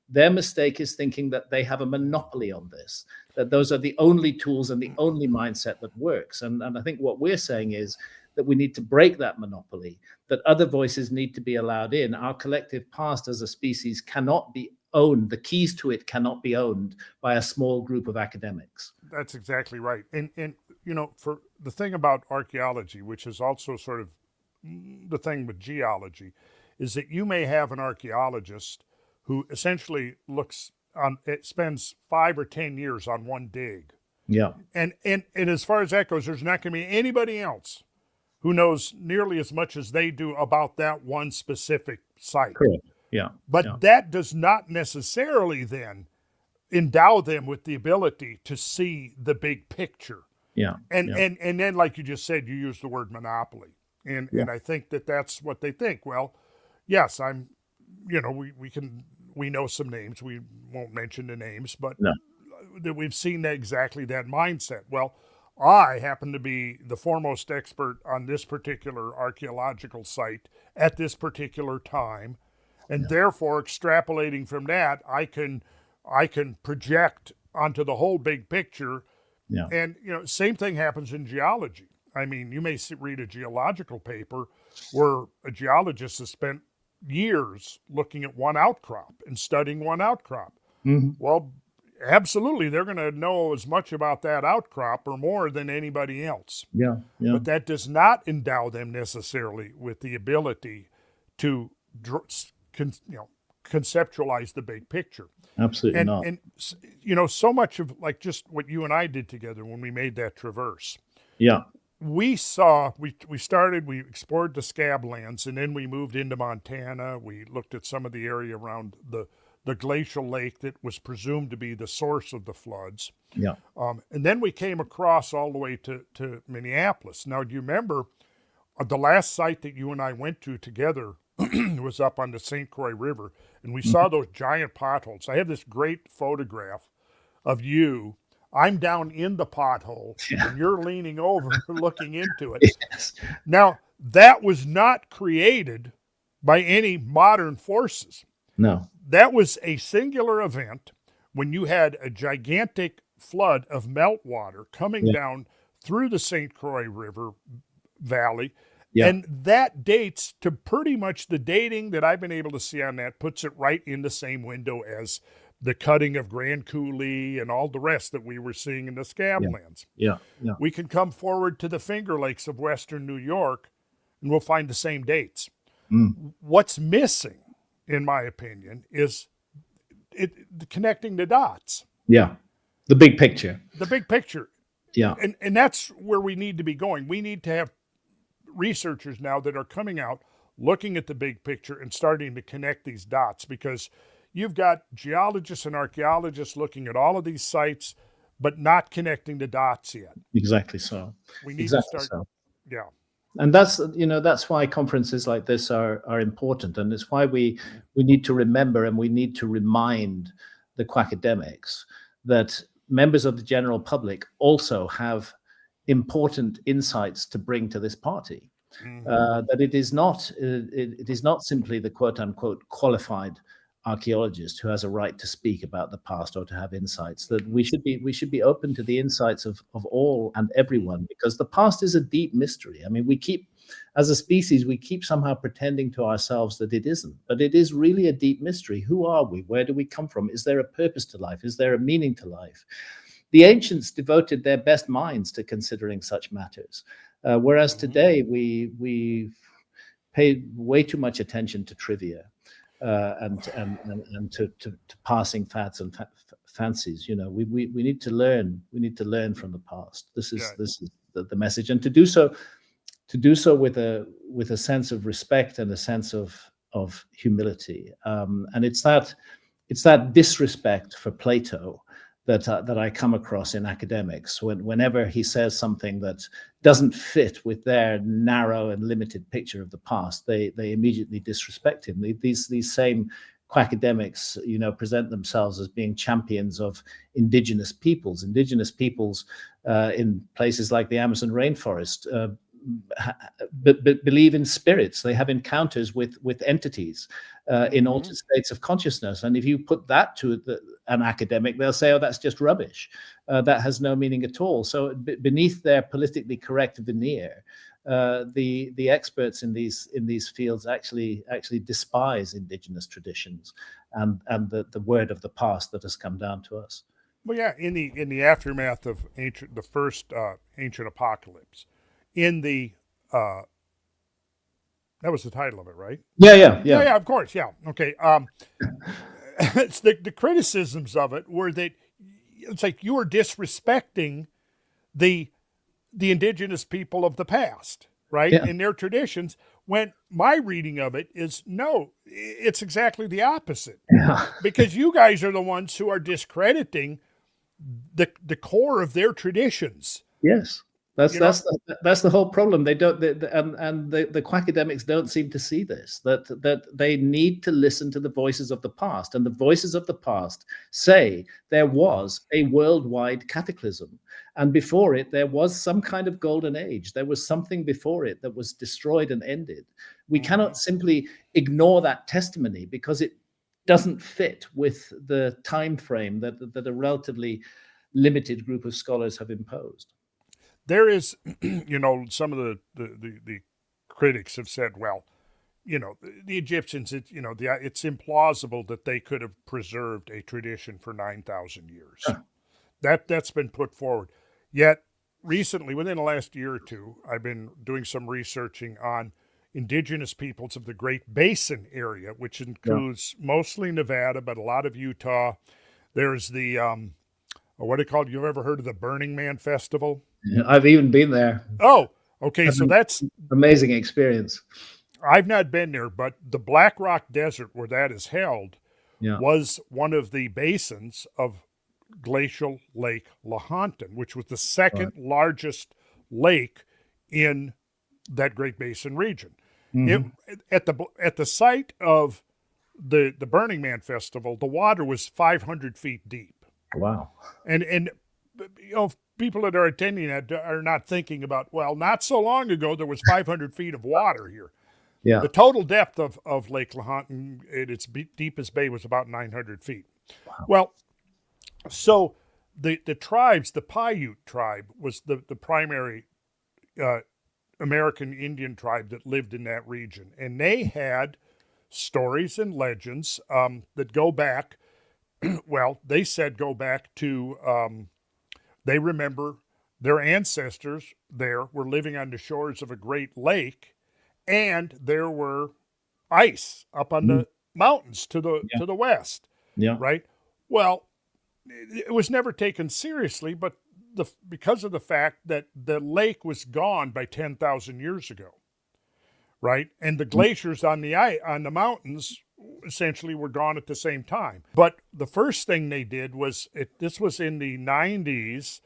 Their mistake is thinking that they have a monopoly on this, that those are the only tools and the only mindset that works. And I think what we're saying is that we need to break that monopoly, that other voices need to be allowed in. Our collective past as a species cannot be owned. The keys to it cannot be owned by a small group of academics. That's exactly right. And for the thing about archaeology, which is also sort of the thing with geology, is that you may have an archaeologist who essentially spends 5 or 10 years on one dig. Yeah. And as far as that goes, there's not going to be anybody else who knows nearly as much as they do about that one specific site. Correct. Yeah. But that does not necessarily then endow them with the ability to see the big picture. Yeah. And then, like you just said, you use the word monopoly. And I think that's what they think. Well, yes, we know some names. We won't mention the names, but that we've seen exactly that mindset. Well, I happen to be the foremost expert on this particular archaeological site at this particular time, and therefore extrapolating from that, I can project onto the whole big picture. Yeah. And same thing happens in geology. I mean, you may read a geological paper where a geologist has spent years looking at one outcrop and studying one outcrop. Mm-hmm. Well, absolutely, they're going to know as much about that outcrop or more than anybody else. Yeah. But that does not endow them necessarily with the ability to conceptualize the big pipicture. Absolutely not. And so much of like just what you and I did together when we made that traverse. Yeah. We explored the scab lands, and then we moved into Montana. We looked at some of the area around the glacial lake that was presumed to be the source of the floods. Yeah. And then we came across all the way to Minneapolis. Now, do you remember the last site that you and I went to together was up on the St. Croix River, and we saw those giant potholes. I have this great photograph of you I'm down in the pothole, Yeah. and you're leaning over looking into it. Yes. Now, that was not created by any modern forces. No. That was a singular event when you had a gigantic flood of meltwater coming Yeah. down through the St. Croix River Valley. Yeah. And that dates to pretty much the dating that I've been able to see on that, puts it right in the same window as the cutting of Grand Coulee and all the rest that we were seeing in the Scablands. Yeah. Yeah. We can come forward to the Finger Lakes of Western New York and we'll find the same dates. Mm. What's missing, in my opinion, is connecting the dots. Yeah. The big picture. The big picture. Yeah. And that's where we need to be going. We need to have researchers now that are coming out, looking at the big picture and starting to connect these dots, because you've got geologists and archaeologists looking at all of these sites, but not connecting the dots yet. Exactly so. We need Exactly to start. so. Yeah. And that's why conferences like this are important, and it's why we need to remember and we need to remind the quackademics that members of the general public also have important insights to bring to this party. That it is not simply the quote unquote qualified archaeologist who has a right to speak about the past or to have insights. That we should be open to the insights of all and everyone, because the past is a deep mystery. I mean, as a species, we keep somehow pretending to ourselves that it isn't, but it is really a deep mystery. Who are we? Where do we come from? Is there a purpose to life? Is there a meaning to life? The ancients devoted their best minds to considering such matters, whereas today we pay way too much attention to trivia and to passing fads and fancies. You know, we need to learn. We need to learn from the past. This is the message, and to do so with a sense of respect and a sense of humility. And it's that disrespect for Plato that I come across in academics whenever he says something that doesn't fit with their narrow and limited picture of the past. They immediately disrespect him. These same quackademics, present themselves as being champions of indigenous peoples in places like the Amazon rainforest. Believe in spirits. They have encounters with entities in altered states of consciousness. And if you put that to an academic, they'll say, "Oh, that's just rubbish. That has no meaning at all." So beneath their politically correct veneer, the experts in these fields actually despise indigenous traditions and the word of the past that has come down to us. Well, yeah, in the aftermath of the first ancient apocalypse. That was the title of it, right? Yeah. Of course, yeah. Okay. It's the criticisms of it were that it's like you are disrespecting the indigenous people of the past, right? Yeah. And their traditions. When my reading of it is, no, it's exactly the opposite. Yeah. Because you guys are the ones who are discrediting the core of their traditions. Yes. That's the whole problem. They don't, and the quackademics don't seem to see this. That they need to listen to the voices of the past, and the voices of the past say there was a worldwide cataclysm, and before it there was some kind of golden age. There was something before it that was destroyed and ended. We cannot simply ignore that testimony because it doesn't fit with the time frame that a relatively limited group of scholars have imposed. There is, some of the critics have said, well, the Egyptians, it's implausible that they could have preserved a tradition for 9,000 years. Huh. That's been put forward. Yet recently, within the last year or two, I've been doing some researching on indigenous peoples of the Great Basin area, which includes mostly Nevada, but a lot of Utah. There's the, what are they called? You've ever heard of the Burning Man Festival? I've even been there. Oh, okay. So that's amazing experience. I've not been there, but the Black Rock Desert where that is held was one of the basins of glacial Lake Lahontan, which was the second largest lake in that Great Basin region. At the site of the Burning Man Festival, the water was 500 feet deep. Wow. And people that are attending that are not thinking about, well, not so long ago there was 500 feet of water here. Yeah. The total depth of Lake Lahontan at its deepest bay was about 900 feet. Wow. Well, so the tribes, the Paiute tribe was the primary American Indian tribe that lived in that region. And they had stories and legends that go back, well, they said go back to, they remember their ancestors there were living on the shores of a great lake, and there were ice up on the mountains to the west. Yeah. Right? Well, it was never taken seriously, but because of the fact that the lake was gone by 10,000 years ago, right? And the glaciers on the mountains essentially were gone at the same time. But the first thing they did was, this was in the 90s,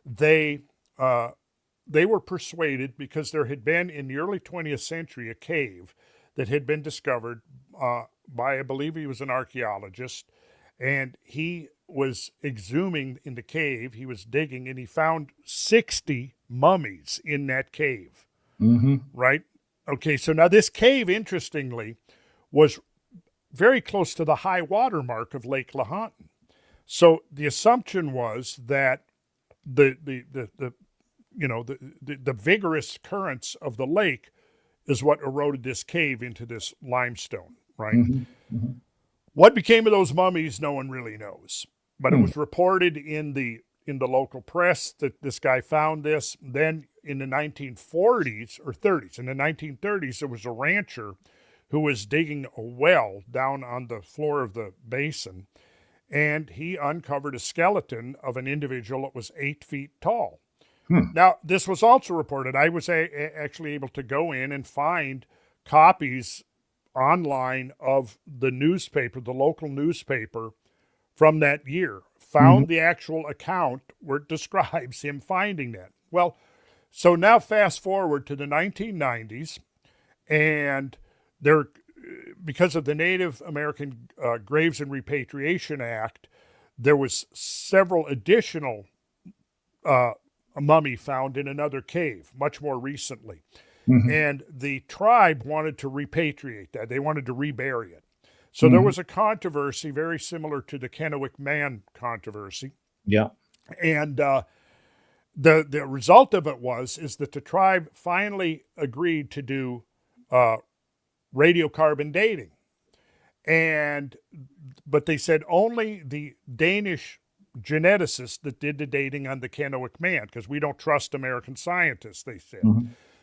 they were persuaded, because there had been in the early 20th century a cave that had been discovered by, I believe he was an archaeologist, and he was exhuming in the cave. He was digging, and he found 60 mummies in that cave. Mm-hmm. Right? Okay, so now this cave, interestingly, was very close to the high water mark of Lake Lahontan. So the assumption was that the vigorous currents of the lake is what eroded this cave into this limestone, right? Mm-hmm. Mm-hmm. What became of those mummies, no one really knows. But it was reported in the local press that this guy found this. Then in the 1940s or 30s, in the 1930s, there was a rancher who was digging a well down on the floor of the basin, and he uncovered a skeleton of an individual that was 8 feet tall. Now, this was also reported. I was actually able to go in and find copies online of the newspaper, the local newspaper from that year. Found the actual account where it describes him finding that. Well, so now fast forward to the 1990s, and there, because of the Native American Graves and Repatriation Act, there was several additional mummy found in another cave much more recently. And the tribe wanted to repatriate that. They wanted to rebury it. So there was a controversy very similar to the Kennewick Man controversy. Yeah. And the result of it is that the tribe finally agreed to do radiocarbon dating. But they said only the Danish geneticists that did the dating on the Kennewick Man, because we don't trust American scientists, they said.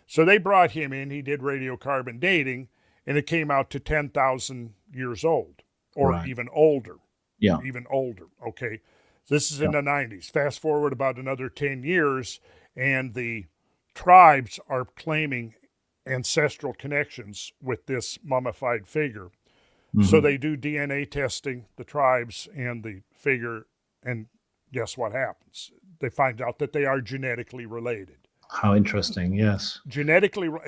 So they brought him in, he did radiocarbon dating, and it came out to 10,000 years old, or even older. Yeah. Even older, okay? This is in the 90s. Fast forward about another 10 years, and the tribes are claiming ancestral connections with this mummified figure. So they do DNA testing, the tribes and the figure, and guess what happens? They find out that they are genetically related. How interesting, yes.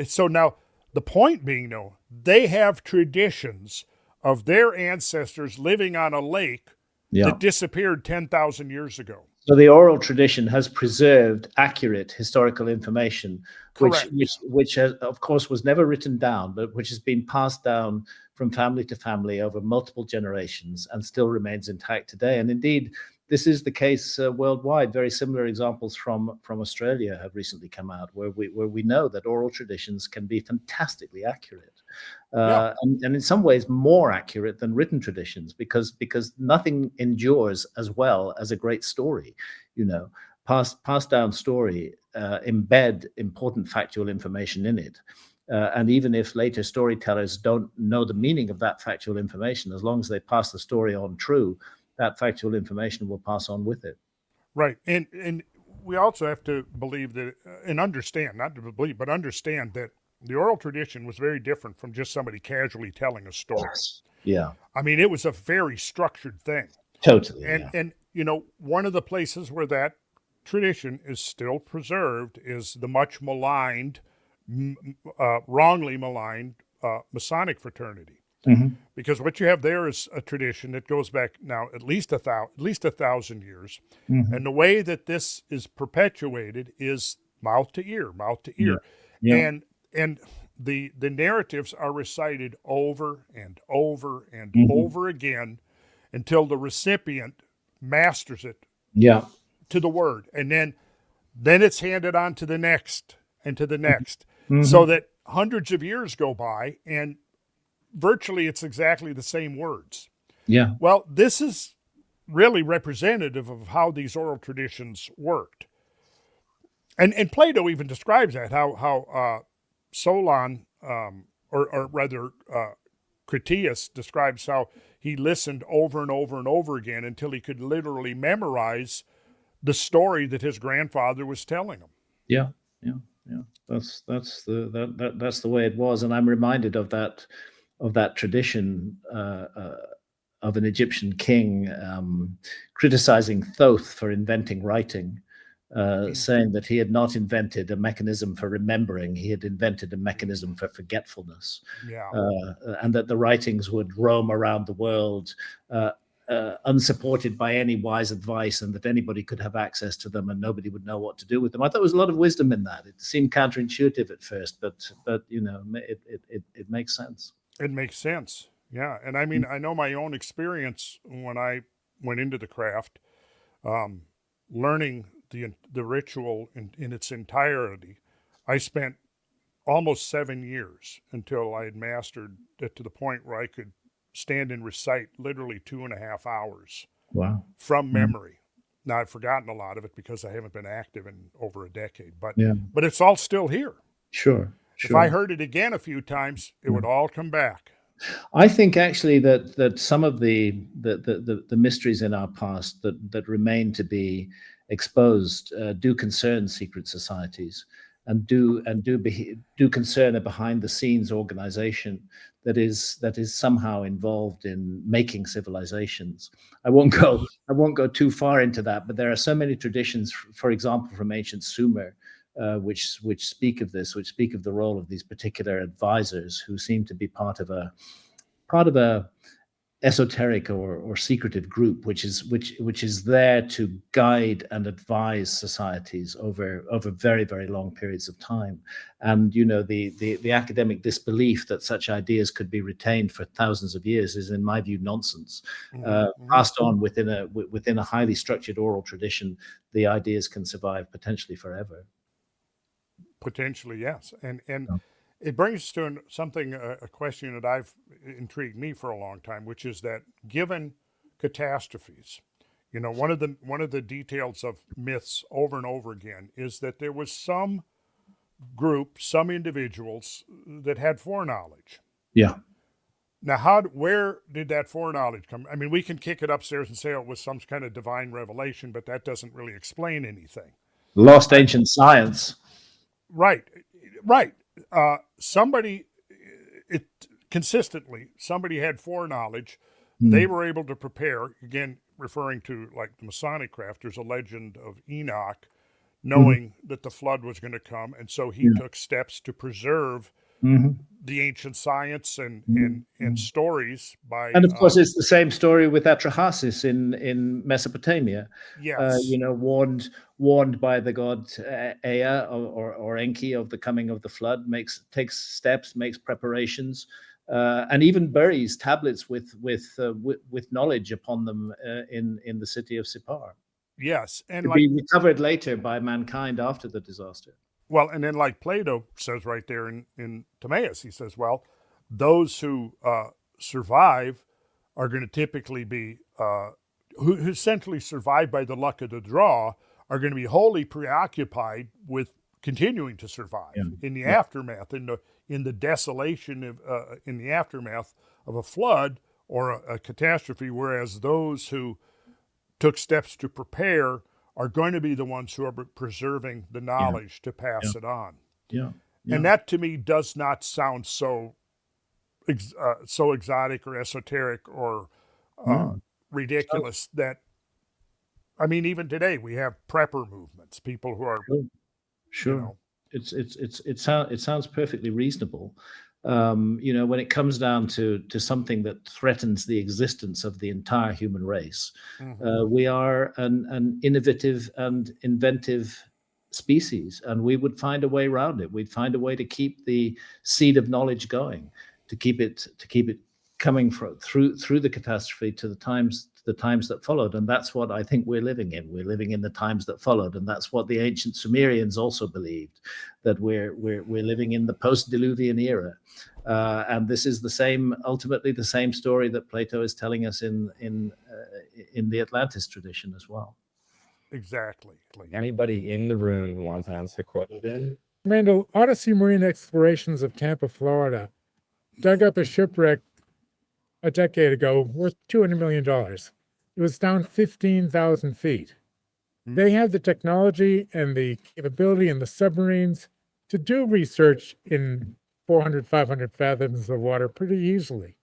So now, the point being, though, they have traditions of their ancestors living on a lake that disappeared 10,000 years ago. So the oral tradition has preserved accurate historical information, which has, of course, was never written down, but which has been passed down from family to family over multiple generations and still remains intact today. And indeed, this is the case worldwide. Very similar examples from Australia have recently come out, where we know that oral traditions can be fantastically accurate, and in some ways more accurate than written traditions, because nothing endures as well as a great story. Passed down story embed important factual information in it. And even if later storytellers don't know the meaning of that factual information, as long as they pass the story on true, that factual information will pass on with it. Right. And we also have to believe that, and understand, not to believe, but understand that the oral tradition was very different from just somebody casually telling a story. Yes. Yeah. I mean, it was a very structured thing. Totally. And one of the places where that tradition is still preserved is the much maligned, wrongly maligned Masonic fraternity. Mhm. because what you have there is a tradition that goes back now at least a 1,000 years, Mhm. and the way that this is perpetuated is mouth to ear, Yeah. Yeah. and the narratives are recited over and over and Mhm. over again until the recipient masters it Yeah. to the word, and then it's handed on to the next and to the next, so Mhm. that hundreds of years go by and virtually it's exactly the same words. Yeah. Well, this is really representative of how these oral traditions worked. And Plato even describes that, how Solon, or rather Critias, describes how he listened over and over and over again until he could literally memorize the story that his grandfather was telling him. Yeah. Yeah. Yeah. That's the way it was, and I'm reminded of that tradition of an Egyptian king criticizing Thoth for inventing writing, saying that he had not invented a mechanism for remembering, he had invented a mechanism for forgetfulness, Yeah. and that the writings would roam around the world unsupported by any wise advice, and that anybody could have access to them and nobody would know what to do with them. I thought there was a lot of wisdom in that. It seemed counterintuitive at first, but it makes sense. It makes sense. Yeah. And I mean, I know my own experience when I went into the craft, learning the ritual in its entirety. I spent almost 7 years until I had mastered it to the point where I could stand and recite literally 2.5 hours Wow. from Yeah. memory. Now I've forgotten a lot of it because I haven't been active in over a decade, Yeah. but it's all still here. Sure. If I Sure. heard it again a few times, it Yeah. would all come back. I think actually that some of the mysteries in our past that remain to be exposed do concern secret societies, and do concern a behind the scenes organization that is somehow involved in making civilizations. I won't go too far into that, but there are so many traditions, for example, from ancient Sumer, which speak of this, which speak of the role of these particular advisors who seem to be part of a esoteric or secretive group, which is there to guide and advise societies over very, very long periods of time. And the academic disbelief that such ideas could be retained for thousands of years is, in my view, nonsense. Passed on within a highly structured oral tradition, the ideas can survive potentially forever. Potentially, yes. And Yeah. it brings to something, a question that I've intrigued me for a long time, which is that given catastrophes, one of the details of myths over and over again is that there was some group, some individuals that had foreknowledge. Yeah. Now, where did that foreknowledge come? I mean, we can kick it upstairs and say it was some kind of divine revelation, but that doesn't really explain anything. Lost ancient science. Right, right. Somebody, it consistently, somebody had foreknowledge. They were able to prepare. Again, referring to like the Masonic craft, there's a legend of Enoch knowing that the flood was going to come, and so he Yeah. took steps to preserve Mhm. the ancient science and Mhm. and stories by. And of course, it's the same story with Atrahasis in Mesopotamia. Yes, Warned by the god Ea or Enki of the coming of the flood, takes steps, makes preparations, and even buries tablets with knowledge upon them in the city of Sippar, yes, and to like, be recovered later by mankind after the disaster. well, and then like Plato says right there in Timaeus, he says, well, those who survive are going to typically be who essentially survive by the luck of the draw are going to be wholly preoccupied with continuing to survive Yeah. in the Yeah. aftermath, in the desolation of in the aftermath of a flood or a catastrophe, whereas those who took steps to prepare are going to be the ones who are preserving the Yeah. knowledge to pass it on. Yeah. Yeah. And that to me does not sound so so exotic or esoteric or No. ridiculous that, I mean, even today we have prepper movements, people who are, Sure. you Sure. know, It sounds perfectly reasonable. When it comes down to something that threatens the existence of the entire human race, we are an innovative and inventive species, and we would find a way around it. We'd find a way to keep the seed of knowledge going, to keep it coming through the catastrophe to the times that followed. And that's what I think we're living in. We're living in the times that followed, and that's what the ancient Sumerians also believed, that we're living in the post-Diluvian era. And this is ultimately the same story that Plato is telling us in the Atlantis tradition as well. Exactly. Anybody in the room who wants to ask a question? Randall, Odyssey Marine Explorations of Tampa, Florida, dug up a shipwreck a decade ago worth $200 million. It was down 15,000 feet. They have the technology and the capability and the submarines to do research in 400, 500 fathoms of water pretty easily.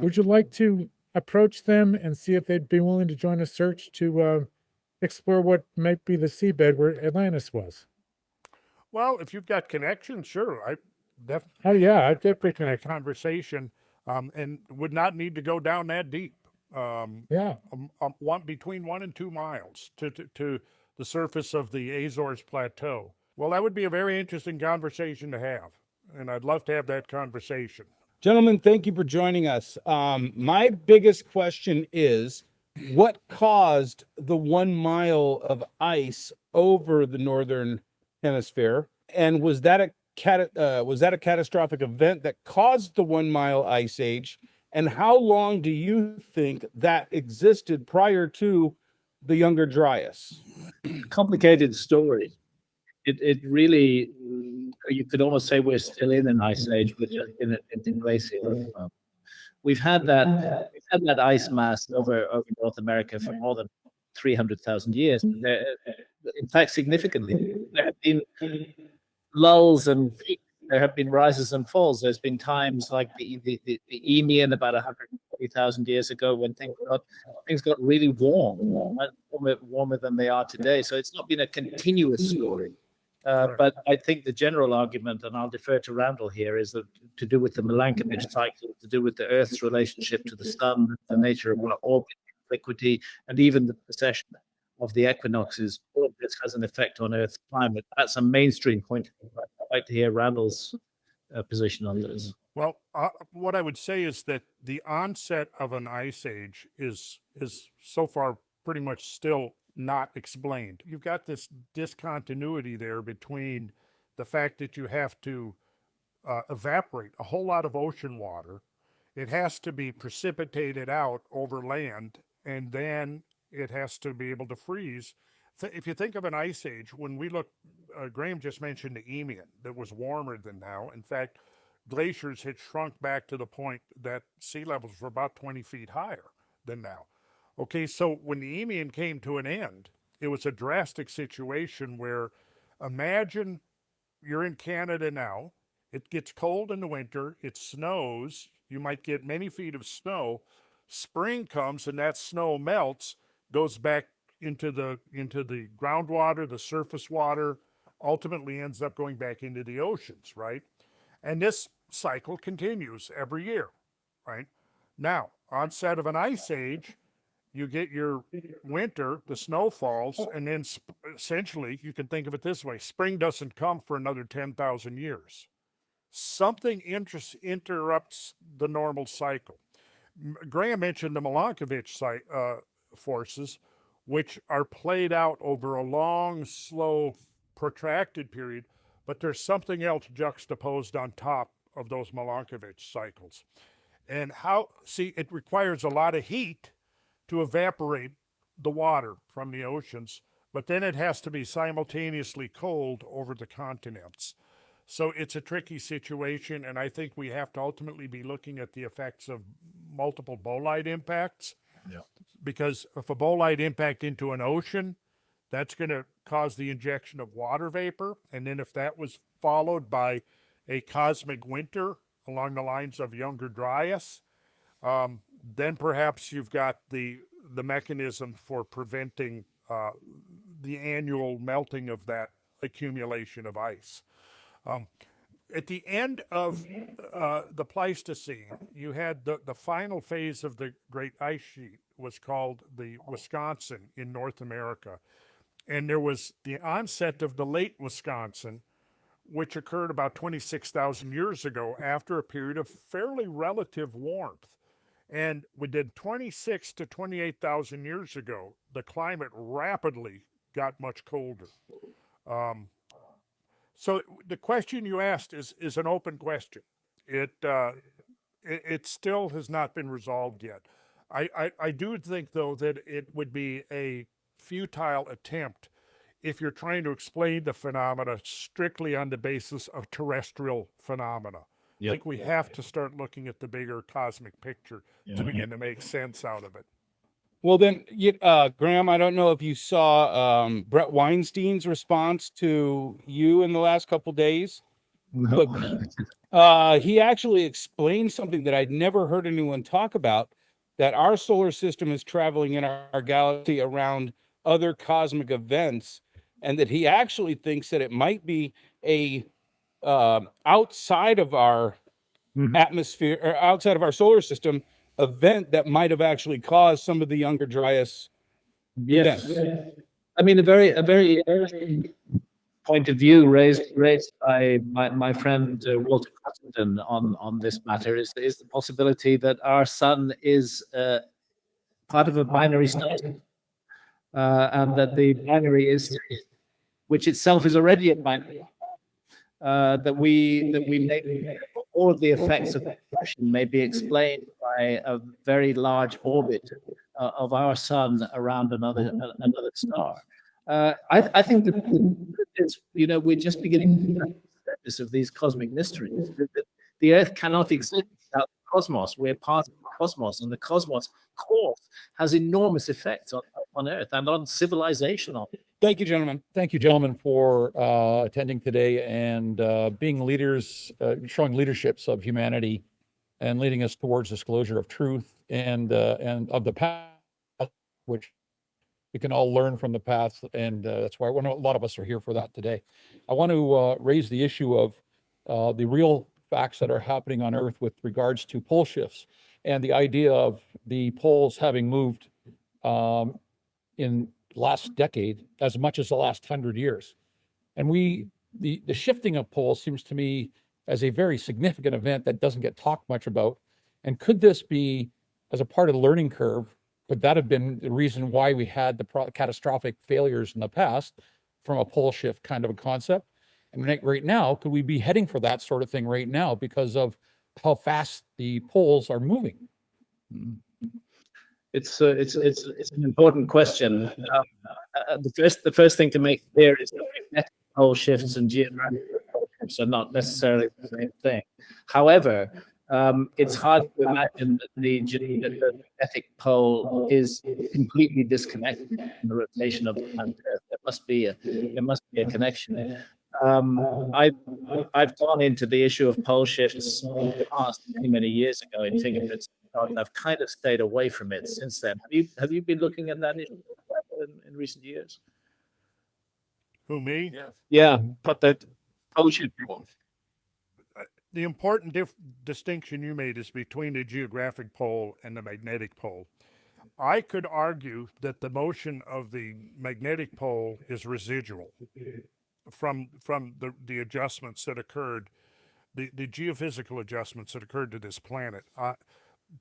Would you like to approach them and see if they'd be willing to join a search to explore what might be the seabed where Atlantis was? Well, if you've got connections, sure. I definitely. Oh yeah, I'd definitely connect. Conversation, and would not need to go down that deep. Between 1 and 2 miles to the surface of the Azores Plateau. Well, that would be a very interesting conversation to have, and I'd love to have that conversation. Gentlemen, thank you for joining us. My biggest question is, what caused the 1 mile of ice over the northern hemisphere, and was that a catastrophic event that caused the 1 mile ice age? And how long do you think that existed prior to the Younger Dryas? Complicated story. It really, you could almost say we're still in an ice age, but just in a glacial. We've had that ice mass over North America for more than 300,000 years. In fact, significantly, there have been lulls and peaks. There have been rises and falls. There's been times like the Eemian about 140,000 years ago when things got really warmer than they are today. So it's not been a continuous story. But I think the general argument, and I'll defer to Randall here, is that to do with the Milankovitch cycle, to do with the Earth's relationship to the sun, the nature of our orbit, liquidity, and even the precession of the equinoxes. All of this has an effect on Earth's climate. That's a mainstream point. I'd like to hear Randall's position on this. Well, what I would say is that the onset of an ice age is so far pretty much still not explained. You've got this discontinuity there between the fact that you have to evaporate a whole lot of ocean water. It has to be precipitated out over land, and then it has to be able to freeze. If you think of an ice age, when we look, Graham just mentioned the Eemian, that was warmer than now. In fact, glaciers had shrunk back to the point that sea levels were about 20 feet higher than now. Okay, so when the Eemian came to an end, it was a drastic situation where, imagine you're in Canada now, it gets cold in the winter, it snows, you might get many feet of snow, spring comes and that snow melts, goes back into the groundwater, the surface water, ultimately ends up going back into the oceans, right? And this cycle continues every year, right? Now, onset of an ice age, you get your winter, the snow falls, and then essentially, you can think of it this way, spring doesn't come for another 10,000 years. Something interrupts the normal cycle. Graham mentioned the Milankovitch forces, which are played out over a long, slow, protracted period, but there's something else juxtaposed on top of those Milankovitch cycles. And it requires a lot of heat to evaporate the water from the oceans, but then it has to be simultaneously cold over the continents. So it's a tricky situation, and I think we have to ultimately be looking at the effects of multiple bolide impacts. Yeah. Because if a bolide impact into an ocean, that's going to cause the injection of water vapor, and then if that was followed by a cosmic winter along the lines of Younger Dryas, then perhaps you've got the mechanism for preventing the annual melting of that accumulation of ice. at the end of the Pleistocene, you had the final phase of the Great Ice Sheet was called the Wisconsin in North America. And there was the onset of the late Wisconsin, which occurred about 26,000 years ago after a period of fairly relative warmth. And within 26 to 28,000 years ago, the climate rapidly got much colder. So the question you asked is an open question. It still has not been resolved yet. I do think, though, that it would be a futile attempt if you're trying to explain the phenomena strictly on the basis of terrestrial phenomena. I think we have to start looking at the bigger cosmic picture to begin to make sense out of it. Well, then, Graham, I don't know if you saw Brett Weinstein's response to you in the last couple days. No. But he actually explained something that I'd never heard anyone talk about, that our solar system is traveling in our galaxy around other cosmic events, and that he actually thinks that it might be a outside of our atmosphere or outside of our solar system event that might have actually caused some of the Younger Dryas events. I mean, a very interesting point of view raised by my friend Walter Crittenden on this matter is the possibility that our sun is part of a binary star, and that the binary is, which itself is already a binary, that we may, all of the effects of accretion may be explained by a very large orbit of our sun around another star. I think that it's, we're just beginning to see the surface of these cosmic mysteries. The Earth cannot exist without the cosmos. We're part of the cosmos, and the cosmos, of course, has enormous effects on Earth and on civilization. Thank you, gentlemen. Thank you, gentlemen, for attending today and being leaders, showing leaderships of humanity and leading us towards disclosure of truth and of the past, which we can all learn from the past. And that's why a lot of us are here for that today. I want to raise the issue of the real facts that are happening on Earth with regards to pole shifts and the idea of the poles having moved in last decade as much as the last 100 years. And the shifting of poles seems to me as a very significant event that doesn't get talked much about. And could this be, as a part of the learning curve, could that have been the reason why we had the catastrophic failures in the past from a pole shift kind of a concept? And right now, could we be heading for that sort of thing right now because of how fast the poles are moving? It's an important question. The first thing to make clear is that magnetic pole shifts and geographic pole shifts are not necessarily the same thing. However, it's hard to imagine that the magnetic pole is completely disconnected from the rotation of the planet Earth. There must be a connection. I've gone into the issue of pole shifts in the past many years ago in fingerprints, and I've kind of stayed away from it since then. Have you been looking at that issue in recent years? Who, me? Yeah, but that pole shift. The important distinction you made is between the geographic pole and the magnetic pole. I could argue that the motion of the magnetic pole is residual from the adjustments that occurred, the geophysical adjustments that occurred to this planet.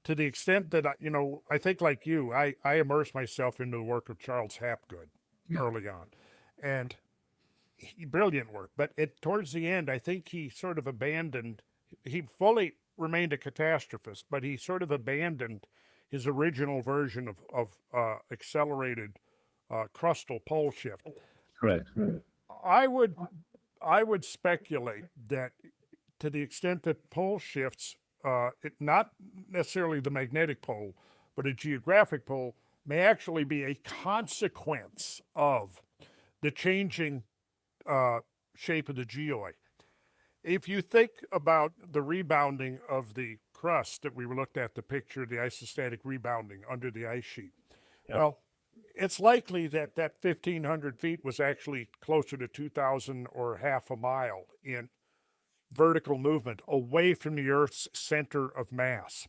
To the extent that, I think like you, I immersed myself into the work of Charles Hapgood early on. And brilliant work. But towards the end, I think he sort of abandoned, he fully remained a catastrophist, but he sort of abandoned his original version of accelerated crustal pole shift. Correct. I would speculate that to the extent that pole shifts, not necessarily the magnetic pole, but a geographic pole, may actually be a consequence of the changing shape of the geoid. If you think about the rebounding of the crust that we looked at, the picture, the isostatic rebounding under the ice sheet, well, it's likely that 1,500 feet was actually closer to 2,000 or half a mile in vertical movement away from the Earth's center of mass.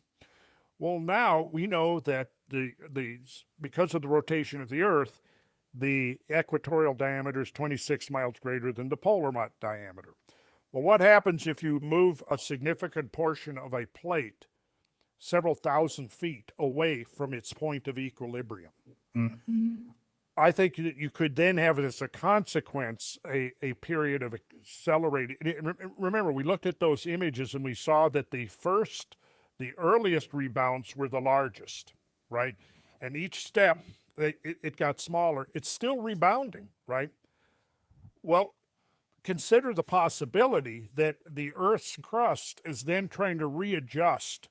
Well, now we know that because of the rotation of the Earth, the equatorial diameter is 26 miles greater than the polar diameter. Well, what happens if you move a significant portion of a plate several thousand feet away from its point of equilibrium? I think that you could then have as a consequence a period of accelerated. Remember, we looked at those images and we saw that the earliest rebounds were the largest, right? And each step, it got smaller. It's still rebounding, right? Well, consider the possibility that the Earth's crust is then trying to readjust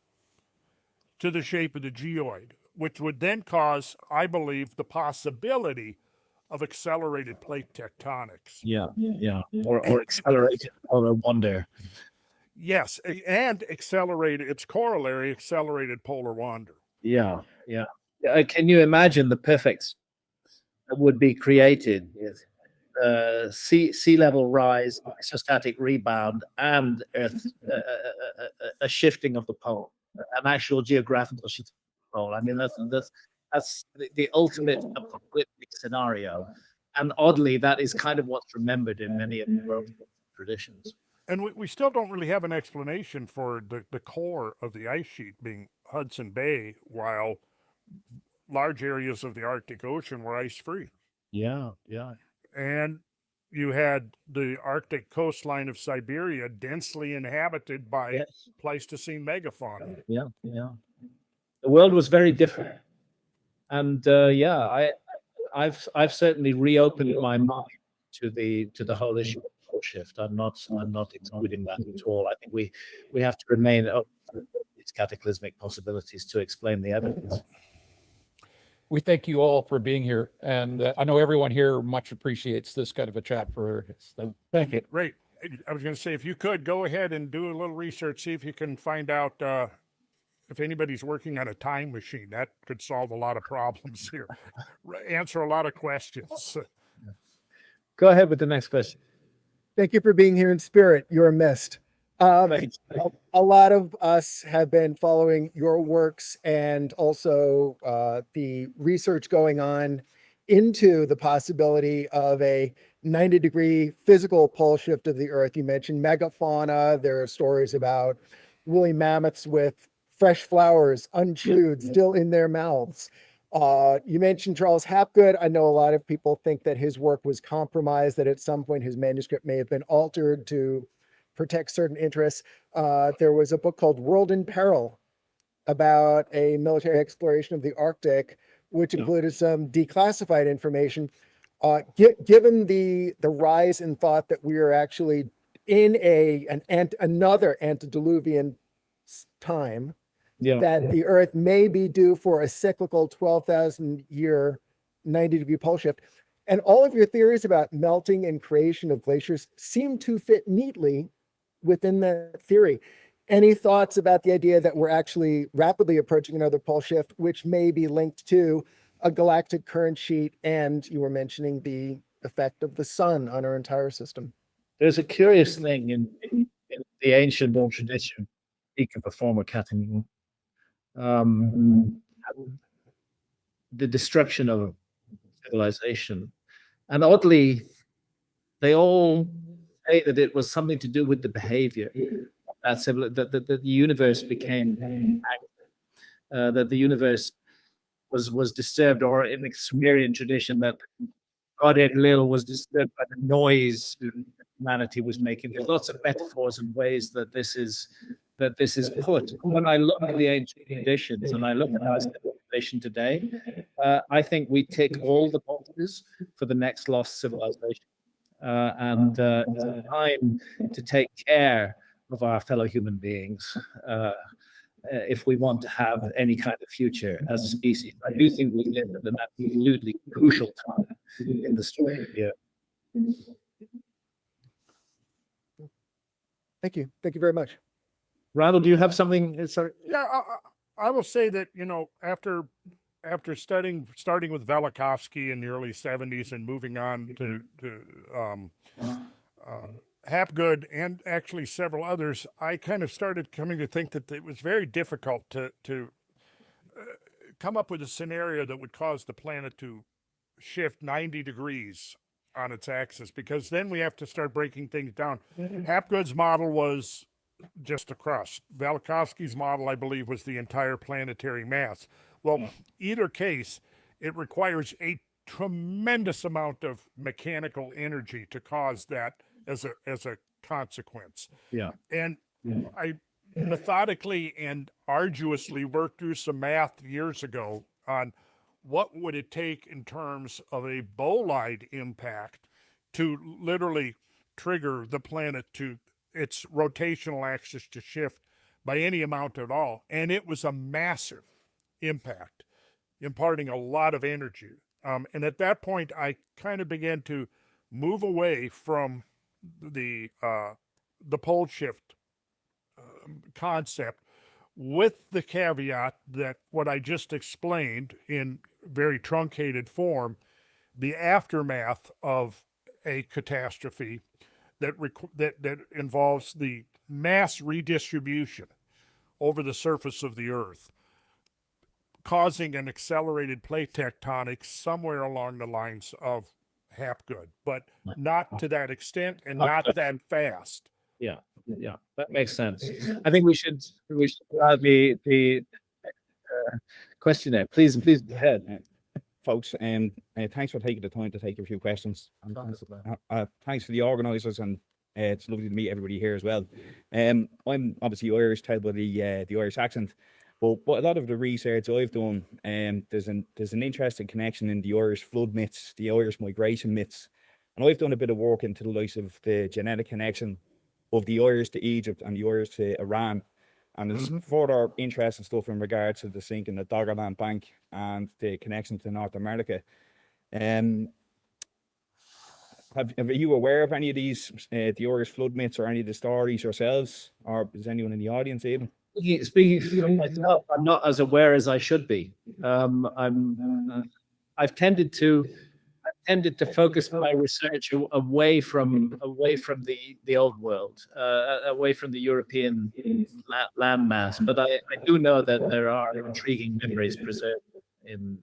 to the shape of the geoid, which would then cause, I believe, the possibility of accelerated plate tectonics. Yeah, or accelerated polar wonder. Yes, and accelerated, its corollary, accelerated polar wander. Yeah. Can you imagine the perfect that would be created with sea level rise, isostatic rebound, and Earth a shifting of the pole, an actual geographical shift of the pole? I mean, that's the ultimate apocalyptic scenario, and oddly, that is kind of what's remembered in many of the world traditions. And we still don't really have an explanation for the core of the ice sheet being Hudson Bay, while large areas of the Arctic Ocean were ice-free. Yeah. And you had the Arctic coastline of Siberia densely inhabited by Pleistocene megafauna. Yeah. The world was very different, and I've certainly reopened my mind to the whole issue of pole shift. I'm not excluding that at all. I think we have to remain open to these cataclysmic possibilities to explain the evidence. We thank you all for being here, and I know everyone here much appreciates this kind of a chat. So thank you. Great. I was going to say, if you could go ahead and do a little research, see if you can find out if anybody's working on a time machine. That could solve a lot of problems here, answer a lot of questions. Go ahead with the next question. Thank you for being here in spirit. You're missed. A lot of us have been following your works and also the research going on into the possibility of a 90-degree physical pole shift of the Earth. You mentioned megafauna. There are stories about woolly mammoths with fresh flowers, unchewed, still in their mouths. You mentioned Charles Hapgood. I know a lot of people think that his work was compromised, that at some point his manuscript may have been altered to protect certain interests. There was a book called World in Peril about a military exploration of the Arctic, which included some declassified information. Given the rise in thought that we are actually in another antediluvian time, that the Earth may be due for a cyclical 12,000 year 90-degree pole shift, and all of your theories about melting and creation of glaciers seem to fit neatly within that theory. Any thoughts about the idea that we're actually rapidly approaching another pole shift, which may be linked to a galactic current sheet, and you were mentioning the effect of the sun on our entire system? There's a curious thing in the ancient world tradition, speak of a former cataclysm, the destruction of civilization, and oddly, they all say that it was something to do with the behavior that the universe became active, that the universe was disturbed, or in the Sumerian tradition that God Enlil was disturbed by the noise humanity was making. There's lots of metaphors and ways that this is put. When I look at the ancient traditions and I look at our civilization today, I think we tick all the boxes for the next lost civilization. And it's time to take care of our fellow human beings if we want to have any kind of future as a species. I do think we live at an absolutely crucial time in the story of the Earth. Thank you. Thank you very much. Randall, do you have something? Sorry. Yeah, I will say that, after starting with Velikovsky in the early 70s and moving on to Hapgood and actually several others, I kind of started coming to think that it was very difficult to come up with a scenario that would cause the planet to shift 90 degrees on its axis, because then we have to start breaking things down. Hapgood's model was just a crust. Velikovsky's model, I believe, was the entire planetary mass. Well, either case, it requires a tremendous amount of mechanical energy to cause that as a consequence. Yeah. And I methodically and arduously worked through some math years ago on what would it take in terms of a bolide impact to literally trigger the planet to its rotational axis to shift by any amount at all. And it was a massive impact, imparting a lot of energy. And at that point, I kind of began to move away from the pole shift concept, with the caveat that what I just explained in very truncated form, the aftermath of a catastrophe that involves the mass redistribution over the surface of the Earth, causing an accelerated plate tectonics somewhere along the lines of Hapgood, but not to that extent and not that fast. Yeah, that makes sense. I think we should the questionnaire. Please go ahead. Folks, thanks for taking the time to take a few questions. Thanks for the organisers, and it's lovely to meet everybody here as well. I'm obviously Irish, tell by the Irish accent, but a lot of the research I've done, there's an interesting connection in the Irish flood myths, the Irish migration myths, and I've done a bit of work into the likes of the genetic connection of the Irish to Egypt and the Irish to Iran. And there's further interesting stuff in regards to the sinking of the Doggerland Bank and the connection to North America. Are you aware of any of these, the Irish flood myths, or any of the stories yourselves, or is anyone in the audience even? Speaking for myself, I'm not as aware as I should be. I've tended to focus my research away from the old world, away from the European landmass. But I do know that there are intriguing memories preserved in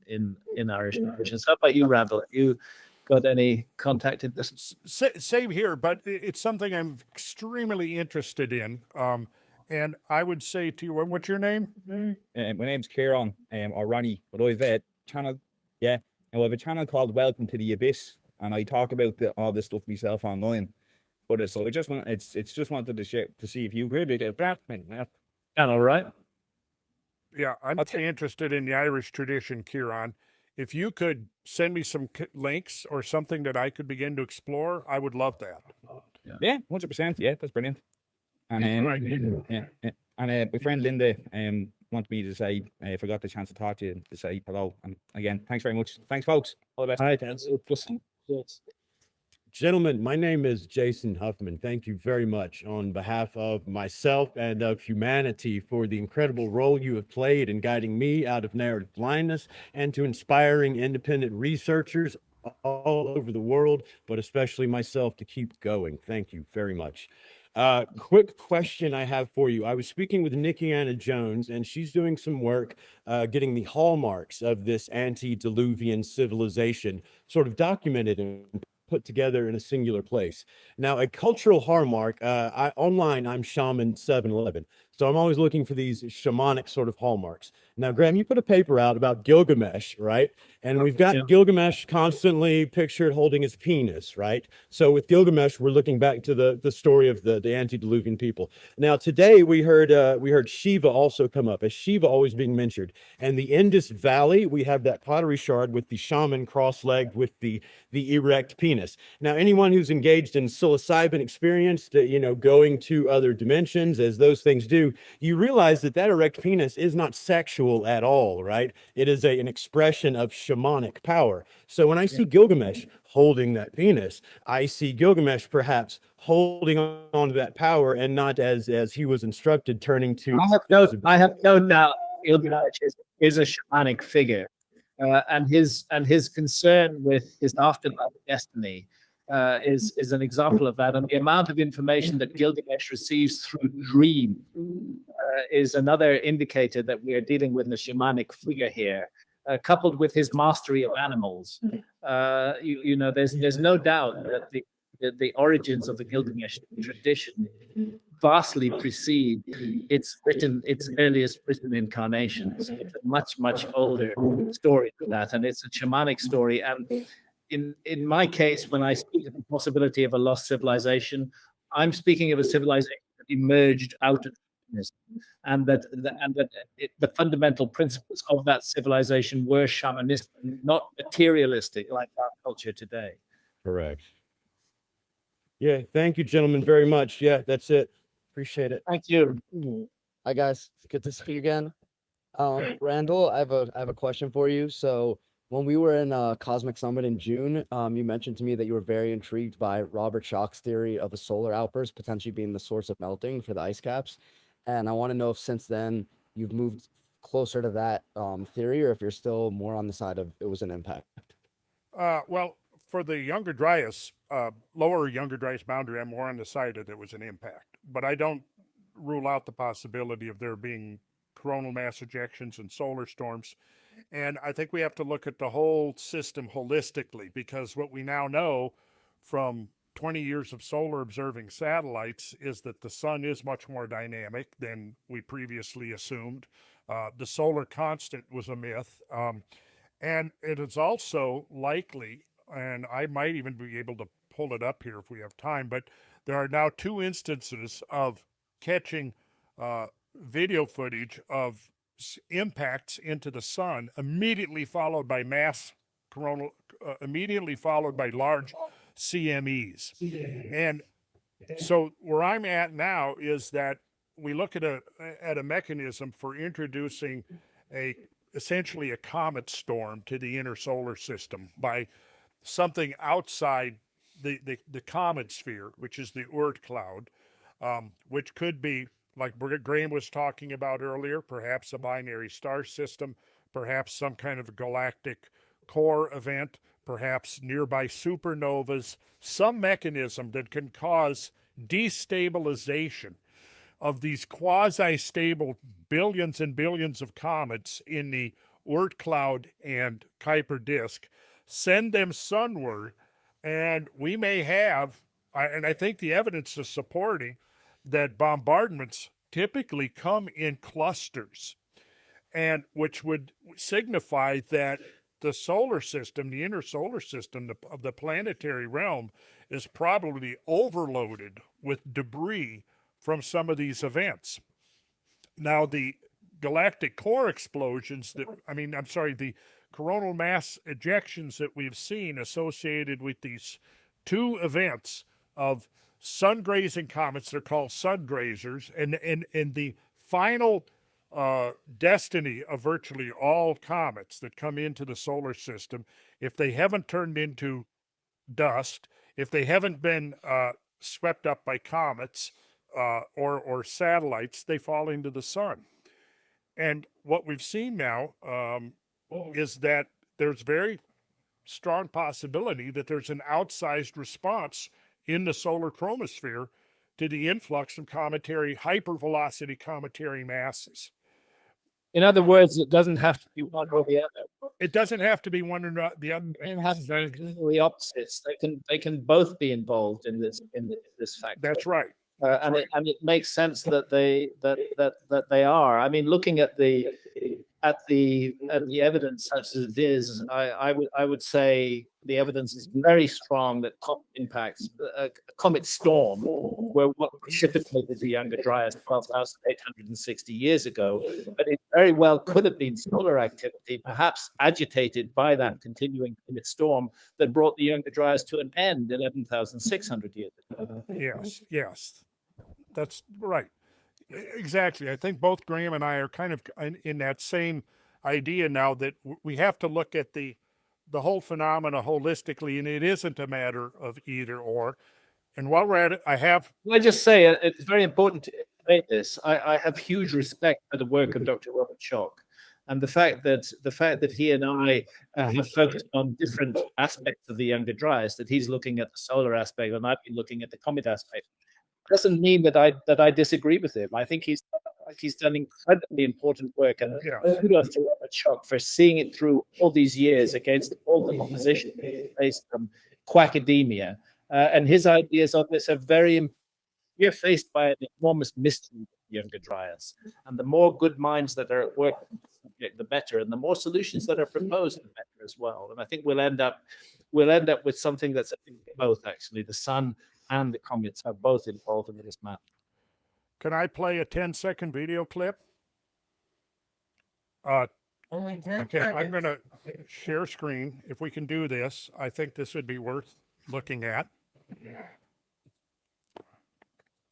Irish origins. How about you, Randall? Have you got any contact in this? Same here, but it's something I'm extremely interested in. And I would say to you, what's your name? My name's Kieran, or Ronnie, but I've a channel, I have a channel called Welcome to the Abyss, and I talk about all this stuff myself online. But so I just wanted to share to see if you agree with it. All right. Yeah, I'm interested in the Irish tradition, Kieran. If you could send me some links or something that I could begin to explore, I would love that. Yeah, 100%. Yeah, that's brilliant. And my friend Linda wanted me to say, if I got the chance to talk to you, to say hello. And again, thanks very much. Thanks, folks. All the best. Hi, Dan. Gentlemen, my name is Jason Huffman. Thank you very much on behalf of myself and of humanity for the incredible role you have played in guiding me out of narrative blindness, and to inspiring independent researchers all over the world, but especially myself, to keep going. Thank you very much. Quick question I have for you. I was speaking with Nikki Anna Jones, and she's doing some work getting the hallmarks of this antediluvian civilization sort of documented and put together in a singular place. Now, a cultural hallmark, online, I'm Shaman 711. So I'm always looking for these shamanic sort of hallmarks. Now, Graham, you put a paper out about Gilgamesh, right? And we've got Gilgamesh constantly pictured holding his penis, right? So with Gilgamesh, we're looking back to the story of the antediluvian people. Now, today we heard Shiva also come up, as Shiva always being mentioned. And the Indus Valley, we have that pottery shard with the shaman cross-legged with the erect penis. Now, anyone who's engaged in psilocybin experience, going to other dimensions, as those things do, you realize that erect penis is not sexual at all, right? It is an expression of shamanic power. So when I see Gilgamesh holding that penis, I see Gilgamesh perhaps holding on to that power, and not as he was instructed, turning to. I have no doubt Gilgamesh is a shamanic figure, and his concern with his afterlife destiny is an example of that. And the amount of information that Gilgamesh receives through dream is another indicator that we are dealing with a shamanic figure here, coupled with his mastery of animals. There's no doubt that the origins of the Gilgamesh tradition vastly precede its earliest written incarnations. It's a much older story than that, and it's a shamanic story. And in my case, when I speak of the possibility of a lost civilization, I'm speaking of a civilization that emerged out of darkness, and that the fundamental principles of that civilization were shamanistic, not materialistic like our culture today. Correct. Yeah, thank you, gentlemen, very much. Yeah, that's it. Appreciate it. Thank you. Hi guys, it's good to see you again. Randall, I have a question for you. So when we were in Cosmic Summit in June, you mentioned to me that you were very intrigued by Robert Schoch's theory of a solar outburst potentially being the source of melting for the ice caps. And I want to know if since then you've moved closer to that theory, or if you're still more on the side of it was an impact. Well, for the Younger Dryas, lower Younger Dryas boundary, I'm more on the side that it was an impact. But I don't rule out the possibility of there being coronal mass ejections and solar storms. And I think we have to look at the whole system holistically, because what we now know from 20 years of solar observing satellites is that the sun is much more dynamic than we previously assumed. The solar constant was a myth. And it is also likely, and I might even be able to pull it up here if we have time, but there are now 2 instances of catching video footage of impacts into the sun immediately followed by mass coronal, immediately followed by large CMEs. And so where I'm at now is that we look at a mechanism for introducing essentially a comet storm to the inner solar system by something outside the comet sphere, which is the Oort cloud, which could be, like Graham was talking about earlier, perhaps a binary star system, perhaps some kind of galactic core event, perhaps nearby supernovas, some mechanism that can cause destabilization of these quasi-stable billions and billions of comets in the Oort cloud and Kuiper disk, send them sunward, and we may have, and I think the evidence is supporting, that bombardments typically come in clusters, and which would signify that the solar system, the inner solar system of the planetary realm, is probably overloaded with debris from some of these events. Now, the galactic core explosions the coronal mass ejections that we've seen associated with these 2 events of sun-grazing comets, they're called sun grazers, and the final destiny of virtually all comets that come into the solar system, if they haven't turned into dust, if they haven't been swept up by comets or satellites, they fall into the sun. And what we've seen now is that there's very strong possibility that there's an outsized response in the solar chromosphere to the influx of hypervelocity cometary masses. In other words, it doesn't have to be one or the other. It doesn't have to be one or the other. It has to be the opposites. They can both be involved in this factor. That's right. And it makes sense that they are. I mean, looking at the evidence as it is, I would say the evidence is very strong that comet impacts, a comet storm, were what precipitated the Younger Dryas 12,860 years ago. But it very well could have been solar activity, perhaps agitated by that continuing comet storm that brought the Younger Dryas to an end 11,600 years ago. Yes, that's right. Exactly. I think both Graham and I are kind of in that same idea now, that we have to look at the whole phenomena holistically, and it isn't a matter of either or. And while we're at it, I just say it's very important to say this. I have huge respect for the work of Dr. Robert Schoch. And the fact that he and I have focused on different aspects of the Younger Dryas, that he's looking at the solar aspect and I've been looking at the comet aspect, doesn't mean that I disagree with him. I think he's done incredibly important work, and kudos to Robert Schoch for seeing it through all these years against all the opposition faced from quackademia. And his ideas on this are we're faced by an enormous mystery of Younger Dryas, and the more good minds that are at work, the better, and the more solutions that are proposed, the better as well. And I think we'll end up with something that's both, actually. The sun and the comets are both involved in this map. Can I play a 10-second video clip? Okay, I'm going to share screen. If we can do this, I think this would be worth looking at.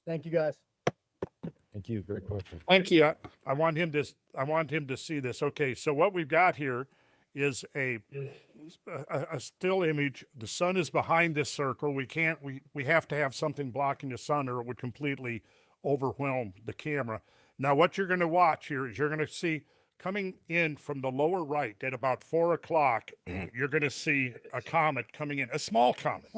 Thank you, guys. Thank you. Great question. Thank you. I want him to see this. Okay, so what we've got here is a still image. The sun is behind this circle. We have to have something blocking the sun, or it would completely overwhelm the camera. Now, what you're going to watch here is you're going to see coming in from the lower right at about 4 o'clock. You're going to see a comet coming in, a small comet.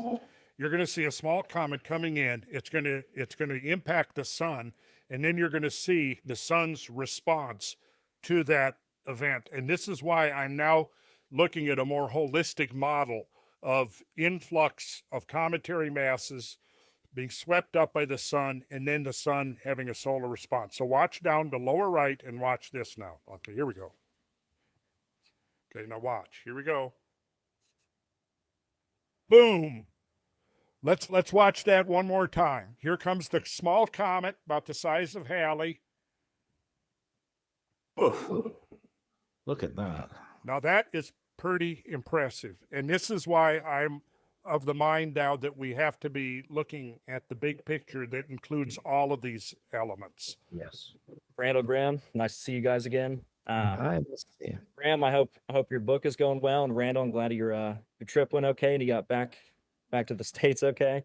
You're going to see a small comet coming in. It's going to impact the sun, and then you're going to see the sun's response to that event. And this is why I'm now looking at a more holistic model of influx of cometary masses being swept up by the sun, and then the sun having a solar response. So watch down the lower right and watch this now. Okay, here we go. Okay, now watch. Here we go. Boom. Let's watch that one more time. Here comes the small comet, about the size of Halley. Look at that. Now that is pretty impressive. And this is why I'm of the mind now that we have to be looking at the big picture that includes all of these elements. Yes. Randall, Graham, nice to see you guys again. Hi. Graham, I hope your book is going well. And Randall, I'm glad your trip went okay and you got back to the States okay.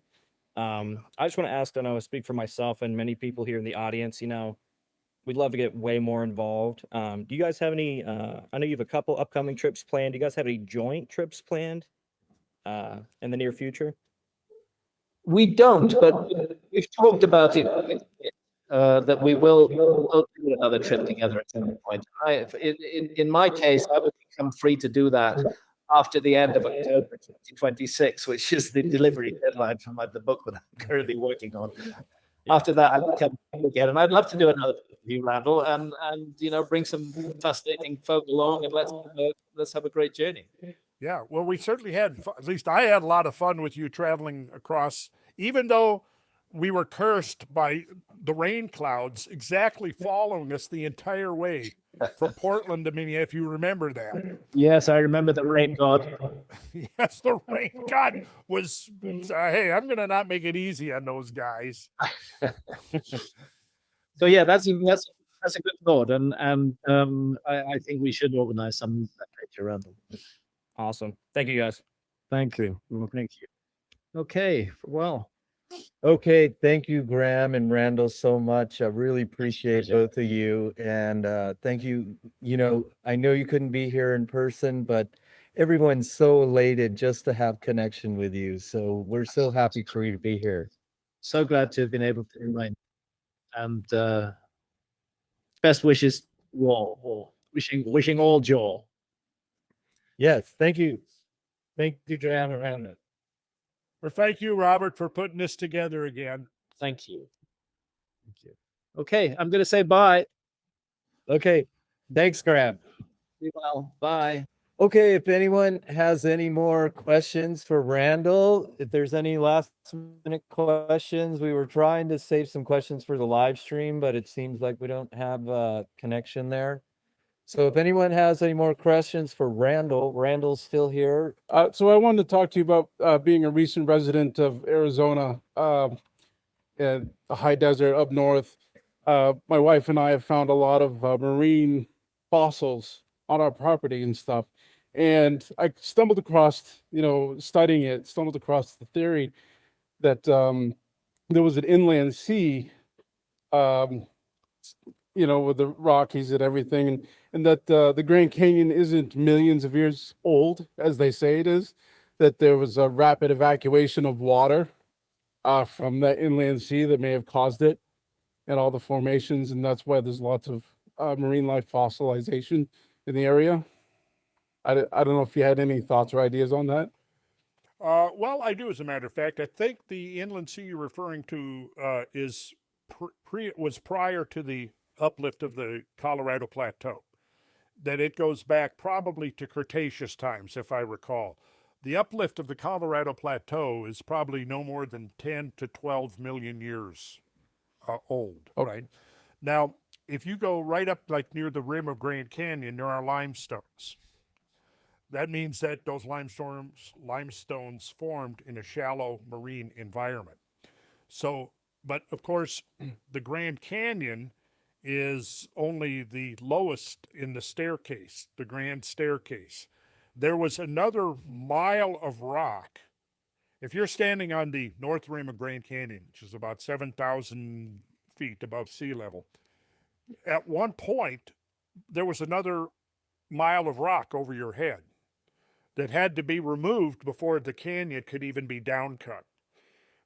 I just want to ask, I know I speak for myself and many people here in the audience, we'd love to get way more involved. Do you guys have any, I know you have a couple upcoming trips planned. Do you guys have any joint trips planned in the near future? We don't, but we've talked about it, that we will do another trip together at some point. In my case, I would become free to do that after the end of October 2026, which is the delivery deadline for the book that I'm currently working on. After that, I'll come again, and I'd love to do another with you, Randall, and bring some fascinating folk along, and let's have a great journey. Yeah, well, we certainly had, at least I had a lot of fun with you traveling across, even though we were cursed by the rain clouds exactly following us the entire way from Portland to Minneapolis, if you remember that. Yes, I remember the rain god. Yes, the rain god was, hey, I'm going to not make it easy on those guys. So yeah, that's a good thought, and I think we should organize some picture around them. Awesome. Thank you, guys. Thank you. Well, thank you. Okay, well. Okay, thank you, Graham and Randall, so much. I really appreciate both of you, and thank you. I know you couldn't be here in person, but everyone's so elated just to have connection with you. So we're so happy for you to be here. So glad to have been able to invite, and best wishes, all. Wishing all joy. Yes, thank you. Thank you, Graham and Randall. Well, thank you, Robert, for putting this together again. Thank you. Thank you. Okay, I'm going to say bye. Okay, thanks, Graham. Be well. Bye. Okay, if anyone has any more questions for Randall, if there's any last minute questions, we were trying to save some questions for the live stream, but it seems like we don't have a connection there. So if anyone has any more questions for Randall, Randall's still here. So I wanted to talk to you about being a recent resident of Arizona, in the high desert up north. My wife and I have found a lot of marine fossils on our property and stuff. And I stumbled across, studying it, the theory that there was an inland sea, you know, with the Rockies and everything, and that the Grand Canyon isn't millions of years old, as they say it is, that there was a rapid evacuation of water from the inland sea that may have caused it and all the formations, and that's why there's lots of marine life fossilization in the area. I don't know if you had any thoughts or ideas on that. Well, I do, as a matter of fact. I think the inland sea you're referring to was prior to the uplift of the Colorado Plateau. That it goes back probably to Cretaceous times, if I recall. The uplift of the Colorado Plateau is probably no more than 10 to 12 million years old, right? Now, if you go right up like near the rim of Grand Canyon, there are limestones. That means that those limestones formed in a shallow marine environment. So, but of course, the Grand Canyon is only the lowest in the staircase, the Grand Staircase. There was another mile of rock. If you're standing on the north rim of Grand Canyon, which is about 7,000 feet above sea level, at one point, there was another mile of rock over your head that had to be removed before the canyon could even be downcut.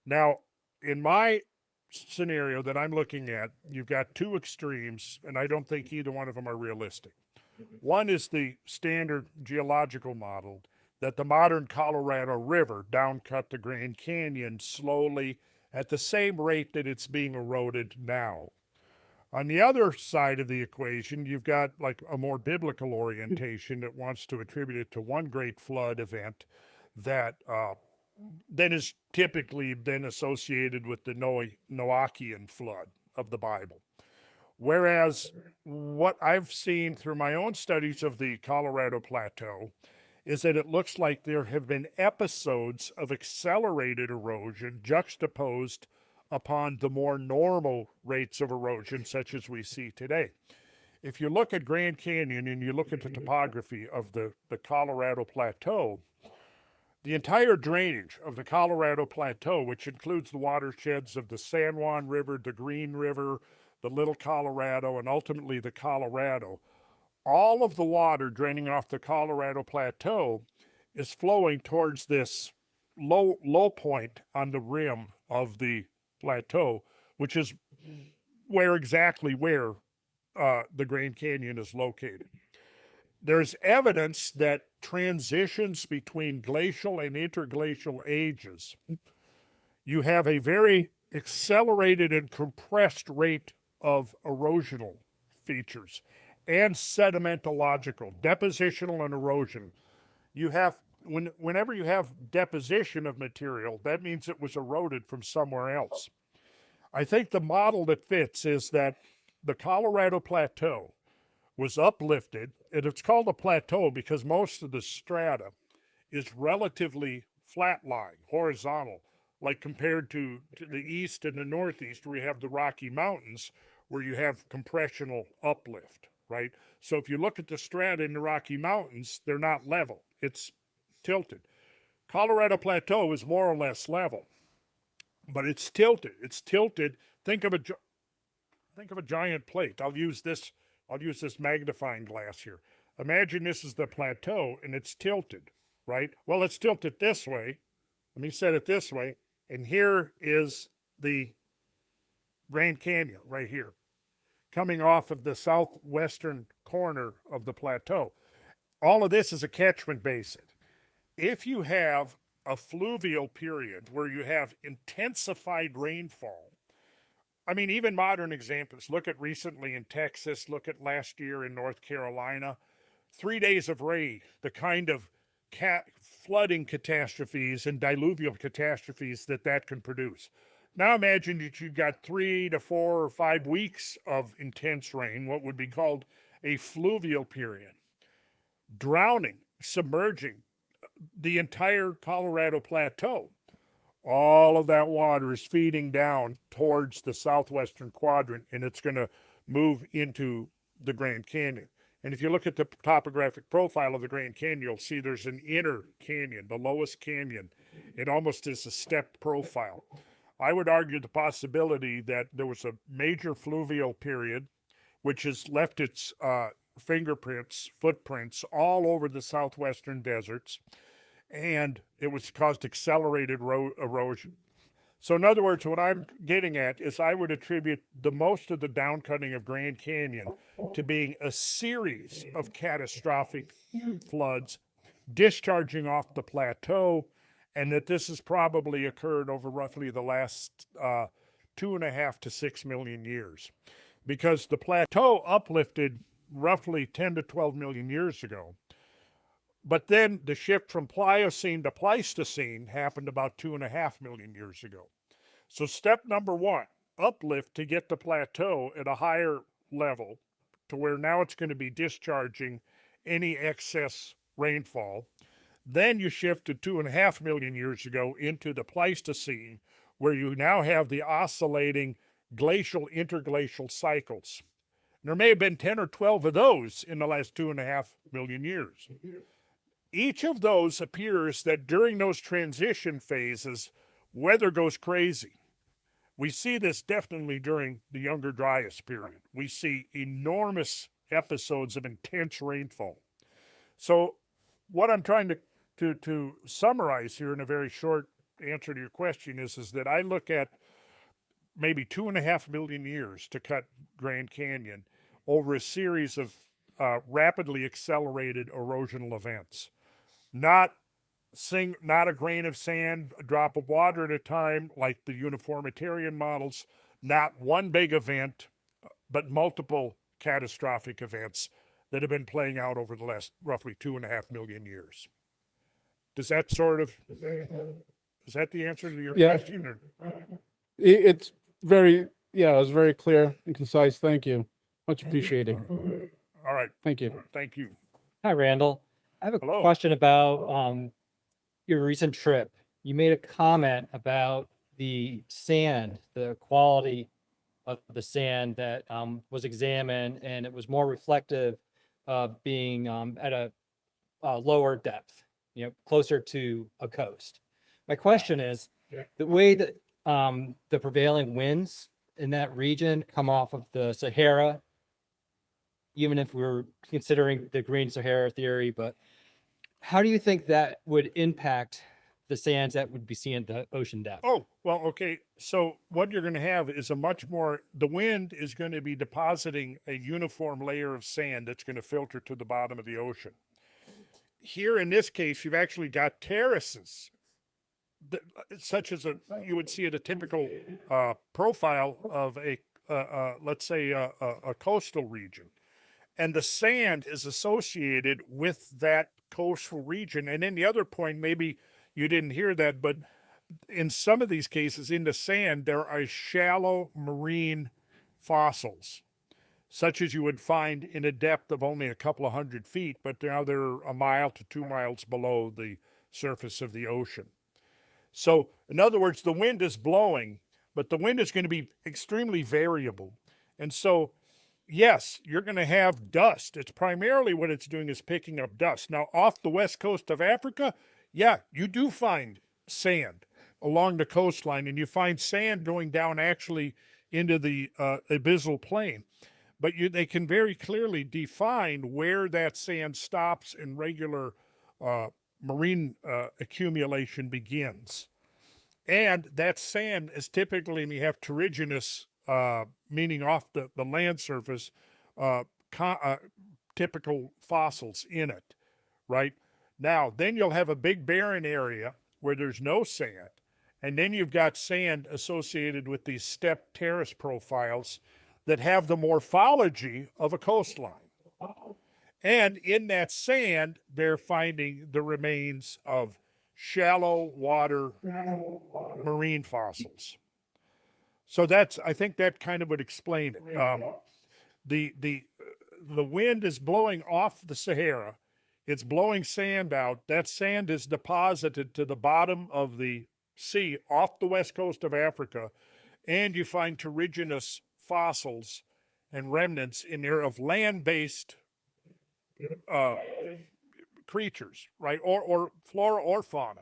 Now, in my scenario that I'm looking at, you've got two extremes, and I don't think either one of them are realistic. One is the standard geological model that the modern Colorado River downcut the Grand Canyon slowly at the same rate that it's being eroded now. On the other side of the equation, you've got like a more biblical orientation that wants to attribute it to one great flood event that then is typically then associated with the Noachian flood of the Bible. Whereas what I've seen through my own studies of the Colorado Plateau is that it looks like there have been episodes of accelerated erosion juxtaposed upon the more normal rates of erosion such as we see today. If you look at Grand Canyon and you look at the topography of the Colorado Plateau, the entire drainage of the Colorado Plateau, which includes the watersheds of the San Juan River, the Green River, the Little Colorado, and ultimately the Colorado, all of the water draining off the Colorado Plateau is flowing towards this low point on the rim of the plateau, which is exactly where the Grand Canyon is located. There's evidence that transitions between glacial and interglacial ages, you have a very accelerated and compressed rate of erosional features and sedimentological, depositional and erosion. You have, whenever you have deposition of material, that means it was eroded from somewhere else. I think the model that fits is that the Colorado Plateau was uplifted, and it's called a plateau because most of the strata is relatively flat-lying, horizontal, like compared to the east and the northeast where you have the Rocky Mountains, where you have compressional uplift, right? So if you look at the strata in the Rocky Mountains, they're not level. It's tilted. Colorado Plateau is more or less level, but it's tilted. It's tilted. Think of a giant plate. I'll use this magnifying glass here. Imagine this is the plateau and it's tilted, right? Well, it's tilted this way. Let me set it this way. And here is the Grand Canyon right here, coming off of the southwestern corner of the plateau. All of this is a catchment basin. If you have a fluvial period where you have intensified rainfall, I mean, even modern examples, look at recently in Texas, look at last year in North Carolina, 3 days of rain, the kind of flooding catastrophes and diluvial catastrophes that can produce. Now imagine that you've got 3 to 4 or 5 weeks of intense rain, what would be called a fluvial period, drowning, submerging the entire Colorado Plateau. All of that water is feeding down towards the southwestern quadrant, and it's going to move into the Grand Canyon. And if you look at the topographic profile of the Grand Canyon, you'll see there's an inner canyon, the lowest canyon. It almost is a stepped profile. I would argue the possibility that there was a major fluvial period which has left its footprints all over the southwestern deserts, and it was caused accelerated erosion. So in other words, what I'm getting at is I would attribute the most of the downcutting of Grand Canyon to being a series of catastrophic floods discharging off the plateau, and that this has probably occurred over roughly the last 2.5 to 6 million years. Because the plateau uplifted roughly 10 to 12 million years ago. But then the shift from Pliocene to Pleistocene happened about 2.5 million years ago. So step number one, uplift to get the plateau at a higher level to where now it's going to be discharging any excess rainfall. Then you shift to 2.5 million years ago into the Pleistocene, where you now have the oscillating glacial interglacial cycles. There may have been 10 or 12 of those in the last 2.5 million years. Each of those appears that during those transition phases, weather goes crazy. We see this definitely during the Younger Dryas period. We see enormous episodes of intense rainfall. So what I'm trying to summarize here in a very short answer to your question is that I look at maybe 2.5 million years to cut Grand Canyon over a series of rapidly accelerated erosional events. Not a grain of sand, a drop of water at a time, like the uniformitarian models, not one big event, but multiple catastrophic events that have been playing out over the last roughly 2.5 million years. Is that the answer to your question? Or? It's very, it was very clear and concise. Thank you. Much appreciated. All right. Thank you. Thank you. Hi, Randall. I have a Hello. question about your recent trip. You made a comment about the sand, the quality of the sand that was examined, and it was more reflective of being at a lower depth, closer to a coast. My question is, the way that the prevailing winds in that region come off of the Sahara, even if we're considering the Green Sahara theory, but how do you think that would impact the sands that would be seen at the ocean depth? Oh, well, okay. So what you're going to have is the wind is going to be depositing a uniform layer of sand that's going to filter to the bottom of the ocean. Here in this case, you've actually got terraces, such as you would see at a typical profile of let's say a coastal region. And the sand is associated with that coastal region. And then the other point, maybe you didn't hear that, but in some of these cases in the sand, there are shallow marine fossils, such as you would find in a depth of only a couple of 100 feet, but now they're 1 mile to 2 miles below the surface of the ocean. So in other words, the wind is blowing, but the wind is going to be extremely variable. And so yes, you're going to have dust. It's primarily what it's doing is picking up dust. Now, off the west coast of Africa, yeah, you do find sand along the coastline, and you find sand going down actually into the abyssal plain. But they can very clearly define where that sand stops and regular marine accumulation begins. And that sand is typically, when you have terrigenous, meaning off the land surface, typical fossils in it, right? Now, then you'll have a big barren area where there's no sand, and then you've got sand associated with these step terrace profiles that have the morphology of a coastline. And in that sand, they're finding the remains of shallow water marine fossils. So I think that kind of would explain it. The wind is blowing off the Sahara. It's blowing sand out. That sand is deposited to the bottom of the sea off the west coast of Africa, and you find terrigenous fossils and remnants in there of land-based creatures, right, or flora or fauna.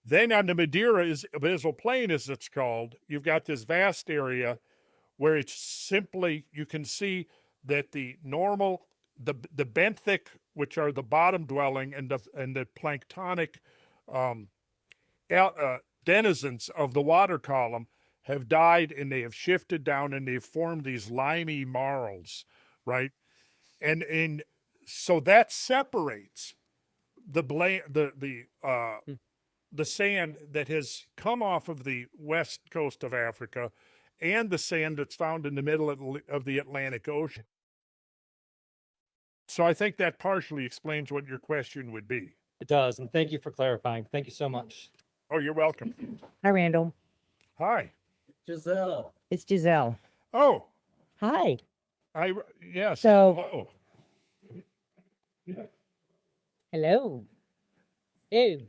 Then on the Madeira abyssal plain, as it's called, you've got this vast area where it's simply, you can see that the normal, the benthic, which are the bottom dwelling, and the planktonic denizens of the water column have died, and they have shifted down, and they've formed these limey marls, right? And so that separates the sand that has come off of the west coast of Africa and the sand that's found in the middle of the Atlantic Ocean. So I think that partially explains what your question would be. It does, and thank you for clarifying. Thank you so much. Oh, you're welcome. Hi, Randall. Hi. Giselle. It's Giselle. Oh, Hi. yes. So- Oh. Hello. Ew.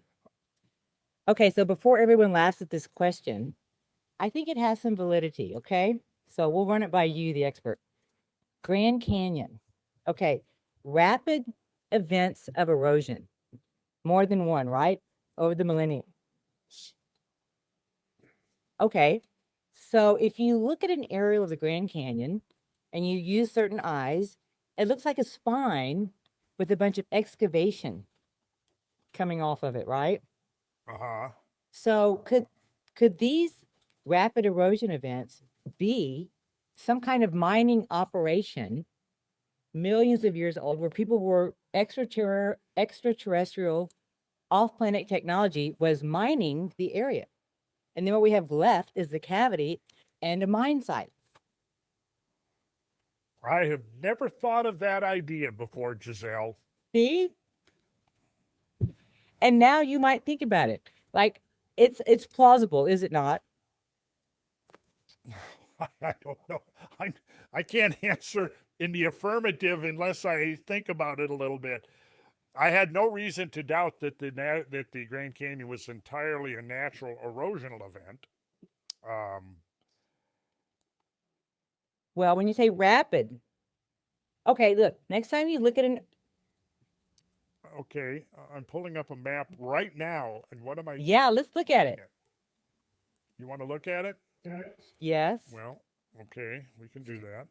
Okay, so before everyone laughs at this question, I think it has some validity, okay? So we'll run it by you, the expert. Grand Canyon. Okay, rapid events of erosion. More than one, right? Over the millennium. Okay, so if you look at an aerial of the Grand Canyon and you use certain eyes, it looks like a spine with a bunch of excavation coming off of it, right? Uh-huh. So could these rapid erosion events be some kind of mining operation millions of years old where people were extraterrestrial off-planet technology was mining the area? And then what we have left is the cavity and a mine site. I have never thought of that idea before, Giselle. See? And now you might think about it. Like, it's plausible, is it not? I don't know. I can't answer in the affirmative unless I think about it a little bit. I had no reason to doubt that the Grand Canyon was entirely a natural erosional event. Well, when you say rapid, okay, look, next time you look at an, Okay, I'm pulling up a map right now, and what am I? yeah, let's look at it. You want to look at it? Yes. Well, okay, we can do that.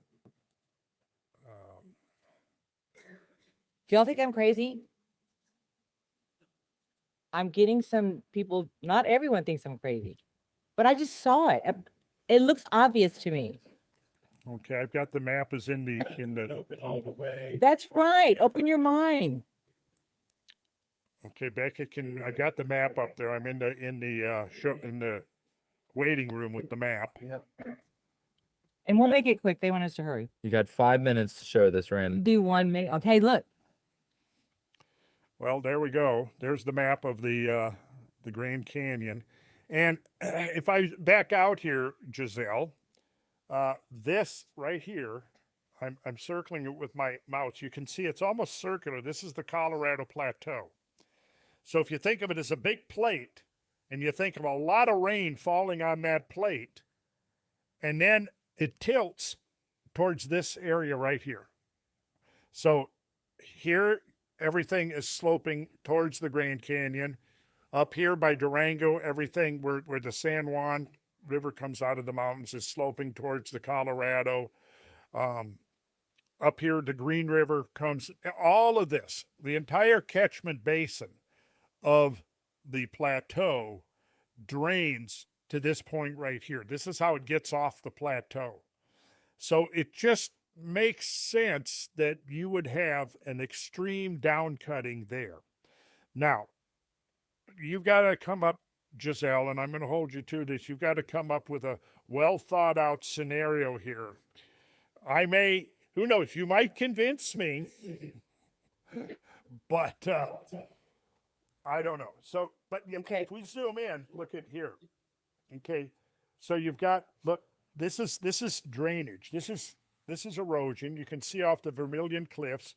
Do y'all think I'm crazy? I'm getting some people, not everyone thinks I'm crazy, but I just saw it. It looks obvious to me. Okay, I've got the map is in the all the way. That's right. Open your mind. Okay, Becca, I got the map up there. I'm in the waiting room with the map. Yep. And we'll make it quick. They want us to hurry. You got 5 minutes to show this, Rand. Do 1 minute. Okay, look. Well, there we go. There's the map of the Grand Canyon. And if I back out here, Giselle, this right here, I'm circling it with my mouse. You can see it's almost circular. This is the Colorado Plateau. So if you think of it as a big plate, and you think of a lot of rain falling on that plate, and then it tilts towards this area right here. So here, everything is sloping towards the Grand Canyon. Up here by Durango, everything where the San Juan River comes out of the mountains is sloping towards the Colorado. Up here, the Green River comes, all of this, the entire catchment basin of the plateau drains to this point right here. This is how it gets off the plateau. So it just makes sense that you would have an extreme downcutting there. Now, you've got to come up, Giselle, and I'm going to hold you to this. You've got to come up with a well thought out scenario here. Who knows, you might convince me, but I don't know. So, but okay, if we zoom in, look at here. Okay, so you've got, look, this is drainage. This is erosion. You can see off the Vermilion Cliffs,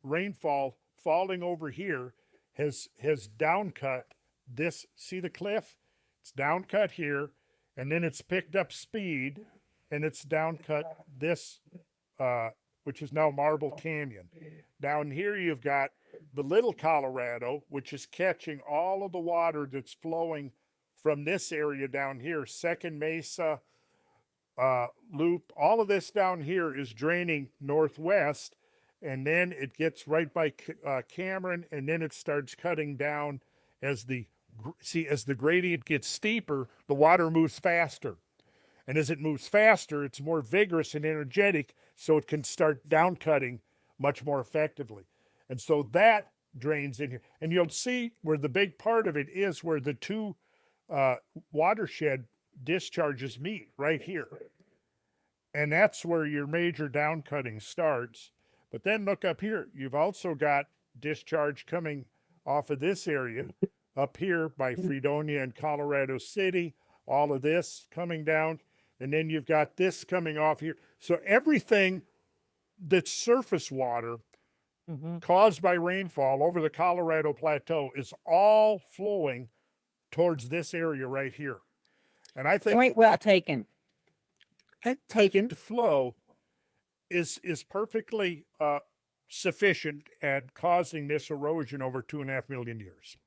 rainfall falling over here has downcut this. See the cliff? It's downcut here, and then it's picked up speed, and it's downcut this, which is now Marble Canyon. Down here you've got the Little Colorado, which is catching all of the water that's flowing from this area down here, Second Mesa, loop. All of this down here is draining northwest, and then it gets right by Cameron, and then it starts cutting down as the gradient gets steeper, the water moves faster. And as it moves faster, it's more vigorous and energetic, so it can start down cutting much more effectively. And so that drains in here. And you'll see where the big part of it is, where the two watershed discharges meet right here. And that's where your major down cutting starts. But then look up here. You've also got discharge coming off of this area up here by Fredonia and Colorado City. All of this coming down. And then you've got this coming off here. So everything that's surface water caused by rainfall over the Colorado Plateau is all flowing towards this area right here. And I think Point well taken. taken to flow is perfectly sufficient at causing this erosion over 2.5 million years.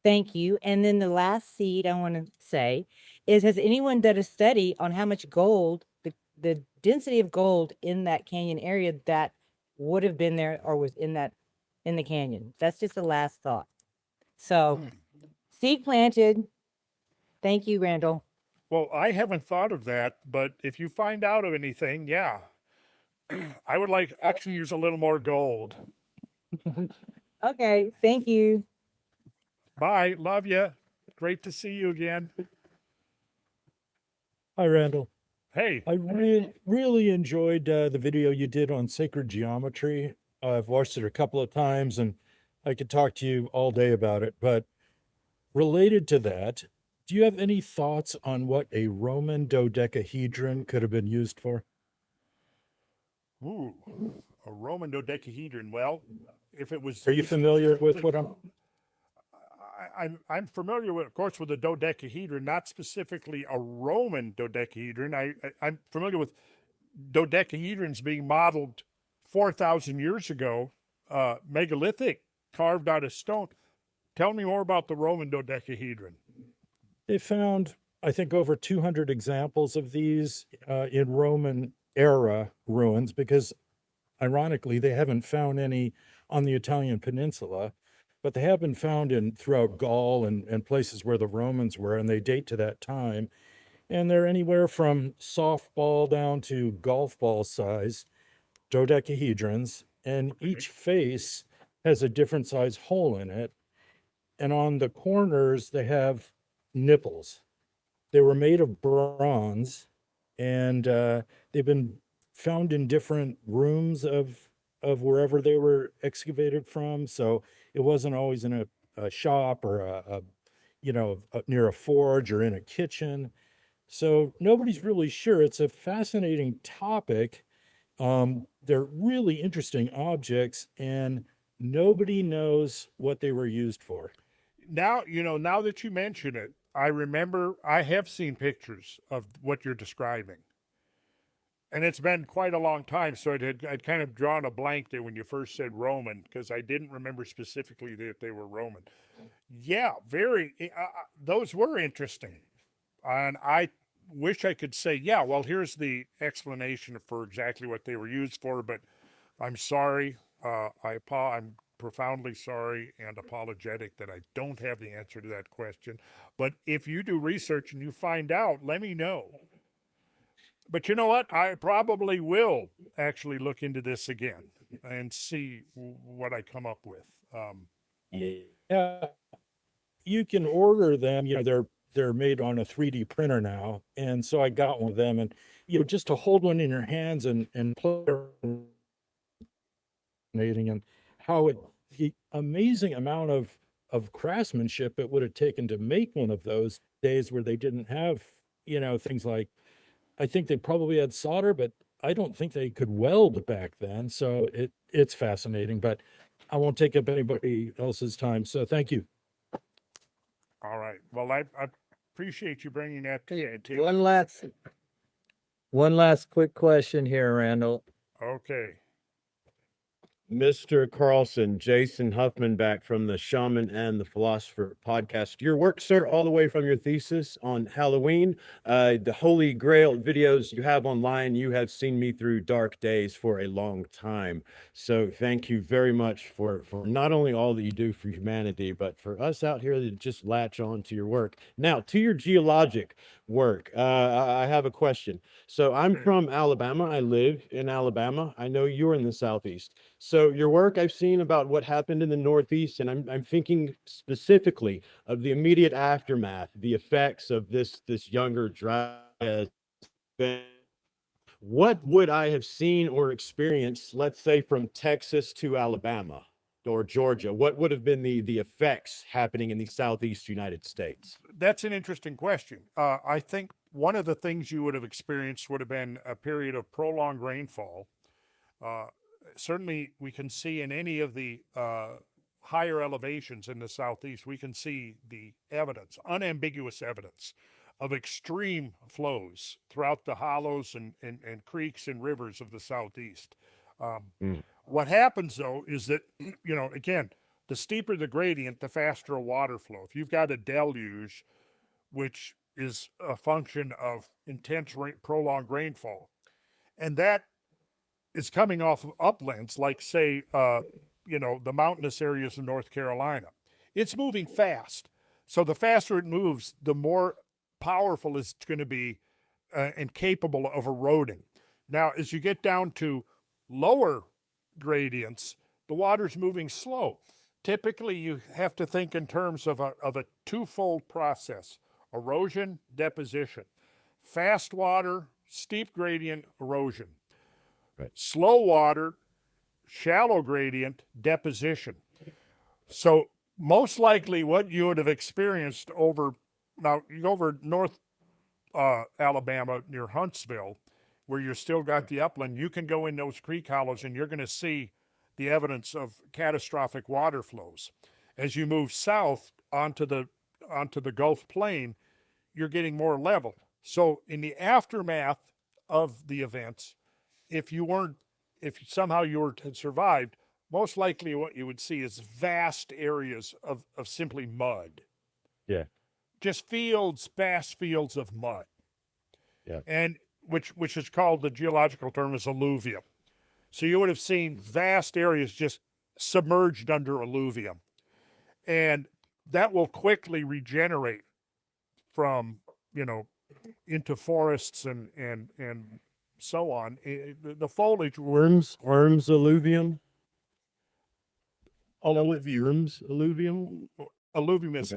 Thank you. And then the last seed I want to say is, has anyone done a study on how much gold, the density of gold in that canyon area that would have been there or was in the canyon? That's just the last thought. So seed planted. Thank you, Randall. Well, I haven't thought of that, but if you find out of anything, yeah. I would like actually use a little more gold. Okay. Thank you. Bye. Love you. Great to see you again. Hi, Randall. Hey. I really enjoyed the video you did on sacred geometry. I've watched it a couple of times, and I could talk to you all day about it. But related to that, do you have any thoughts on what a Roman dodecahedron could have been used for? Ooh, a Roman dodecahedron. Well, if it was... Are you familiar with what I'm familiar with, of course, with the dodecahedron, not specifically a Roman dodecahedron. I'm familiar with dodecahedrons being modeled 4,000 years ago, megalithic, carved out of stone. Tell me more about the Roman dodecahedron. They found, I think, over 200 examples of these in Roman era ruins, because ironically, they haven't found any on the Italian peninsula, but they have been found throughout Gaul and places where the Romans were, and they date to that time. And they're anywhere from softball down to golf ball size dodecahedrons, and each face has a different size hole in it. And on the corners, they have nipples. They were made of bronze, and they've been found in different rooms of wherever they were excavated from. So it wasn't always in a shop or near a forge or in a kitchen. So nobody's really sure. It's a fascinating topic. They're really interesting objects, and nobody knows what they were used for. Now that you mention it, I remember I have seen pictures of what you're describing. And it's been quite a long time, so I'd kind of drawn a blank there when you first said Roman, because I didn't remember specifically that they were Roman. Yeah, those were interesting. And I wish I could say, yeah, well, here's the explanation for exactly what they were used for, but I'm sorry. I'm profoundly sorry and apologetic that I don't have the answer to that question. But if you do research and you find out, let me know. But you know what? I probably will actually look into this again and see what I come up with. Yeah, you can order them. They're made on a 3D printer now, and so I got one of them. And just to hold one in your hands and play, and how the amazing amount of craftsmanship it would have taken to make one of those days where they didn't have things like. I think they probably had solder, but I don't think they could weld back then. So it's fascinating, but I won't take up anybody else's time. So thank you. All right. Well, I appreciate you bringing that to One last quick question here, Randall. Okay. Mr. Carlson, Jason Huffman back from the Shaman and the Philosopher podcast. Your work, sir, all the way from your thesis on Halloween, the Holy Grail videos you have online. You have seen me through dark days for a long time. So thank you very much for not only all that you do for humanity, but for us out here that just latch on to your work. Now, to your geologic work, I have a question. So I'm from Alabama. I live in Alabama. I know you're in the Southeast. So your work I've seen about what happened in the Northeast, and I'm thinking specifically of the immediate aftermath, the effects of this younger drought. What would I have seen or experienced, let's say from Texas to Alabama or Georgia? What would have been the effects happening in the Southeast United States? That's an interesting question. I think one of the things you would have experienced would have been a period of prolonged rainfall. Certainly, we can see in any of the higher elevations in the Southeast, we can see the evidence, unambiguous evidence of extreme flows throughout the hollows and creeks and rivers of the Southeast. What happens, though, is that, again, the steeper the gradient, the faster a water flow. If you've got a deluge, which is a function of intense prolonged rainfall, and that is coming off of uplands, like, say, the mountainous areas of North Carolina. It's moving fast. So the faster it moves, the more powerful it's going to be and capable of eroding. Now, as you get down to lower gradients, the water's moving slow. Typically, you have to think in terms of a twofold process: erosion, deposition. Fast water, steep gradient, erosion. Right. Slow water, shallow gradient, deposition. So most likely what you would have experienced over North Alabama near Huntsville, where you're still got the upland, you can go in those creek hollows and you're going to see the evidence of catastrophic water flows. As you move south onto the Gulf Plain, you're getting more level. So in the aftermath of the events, if somehow you had survived, most likely what you would see is vast areas of simply mud. Yeah. Just vast fields of mud. Yeah. And which is called, the geological term is alluvium. So you would have seen vast areas just submerged under alluvium. And that will quickly regenerate from, into forests and so on. The foliage. Worms, alluvium. Alluvium. Alluvium is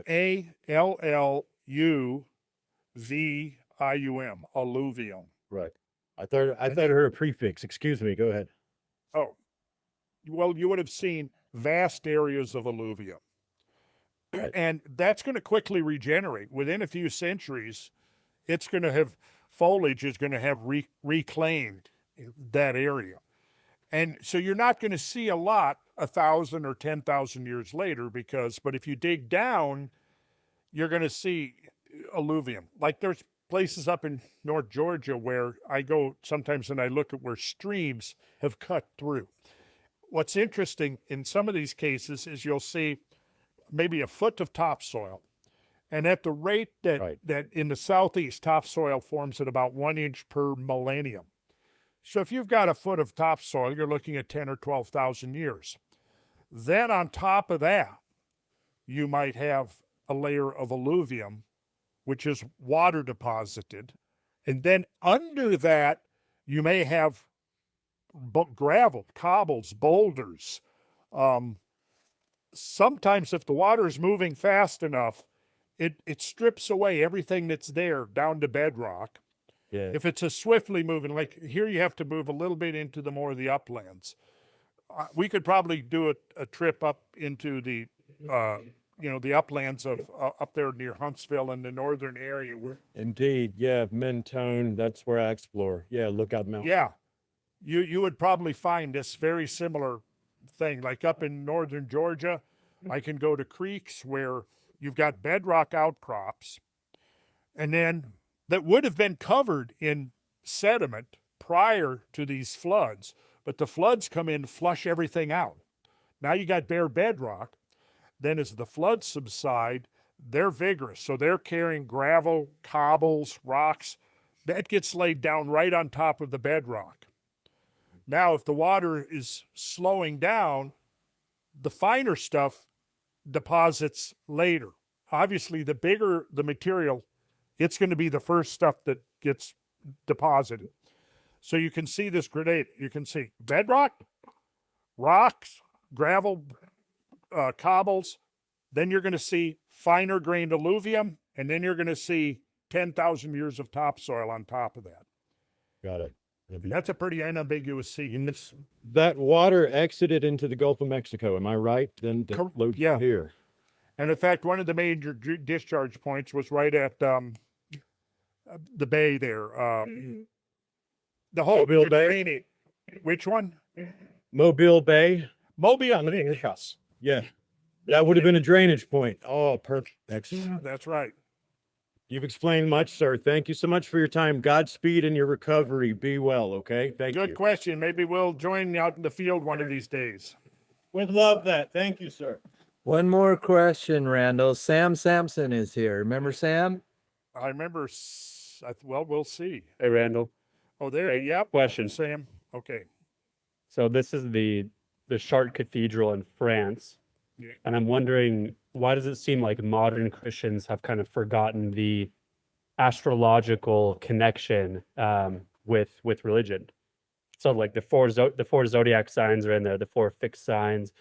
Alluvium. Alluvium. Right. I thought I heard a prefix. Excuse me. Go ahead. Oh, well, you would have seen vast areas of alluvium. Right. And that's going to quickly regenerate. Within a few centuries, it's going to have, foliage is going to have reclaimed that area. And so you're not going to see a lot 1,000 or 10,000 years later, but if you dig down, you're going to see alluvium. Like there's places up in North Georgia where I go sometimes and I look at where streams have cut through. What's interesting in some of these cases is you'll see maybe a foot of topsoil. And at the rate that in the Southeast, topsoil forms at about 1 inch per millennium. So if you've got a foot of topsoil, you're looking at 10 or 12,000 years. Then on top of that, you might have a layer of alluvium, which is water deposited. And then under that, you may have gravel, cobbles, boulders. Sometimes if the water is moving fast enough, it strips away everything that's there down to bedrock. Yeah. If it's a swiftly moving, like here you have to move a little bit into the more of the uplands. We could probably do a trip up into the uplands of up there near Huntsville and the northern area. Indeed. Yeah. Mentone. That's where I explore. Yeah. Lookout Mountain. Yeah. You would probably find this very similar thing. Like up in northern Georgia, I can go to creeks where you've got bedrock outcrops, and then that would have been covered in sediment prior to these floods, but the floods come in, flush everything out. Now you got bare bedrock. Then as the floods subside, they're vigorous. So they're carrying gravel, cobbles, rocks. That gets laid down right on top of the bedrock. Now, if the water is slowing down, the finer stuff deposits later. Obviously, the bigger the material, it's going to be the first stuff that gets deposited. So you can see this gradation. You can see bedrock, rocks, gravel, cobbles. Then you're going to see finer grained alluvium, and then you're going to see 10,000 years of topsoil on top of that. Got it. That's a pretty unambiguous sea. And that water exited into the Gulf of Mexico, am I right? Then the load yeah. here. And in fact, one of the major discharge points was right at the bay there. The whole Mobile Bay? Which one? Mobile Bay? Mobile, yes. Yeah. That would have been a drainage point. Oh, perfect. Excellent. That's right. You've explained much, sir. Thank you so much for your time. Godspeed in your recovery. Be well, okay? Thank you. Good question. Maybe we'll join you out in the field one of these days. Would love that. Thank you, sir. One more question, Randall. Sam Sampson is here. Remember Sam? I remember, well, we'll see. Hey, Randall. Oh, there. Yep. Question. Sam. Okay. So this is the Chartres Cathedral in France. Yeah. And I'm wondering, why does it seem like modern Christians have kind of forgotten the astrological connection with religion? So like the four zodiac signs are in there, the four fixed signs,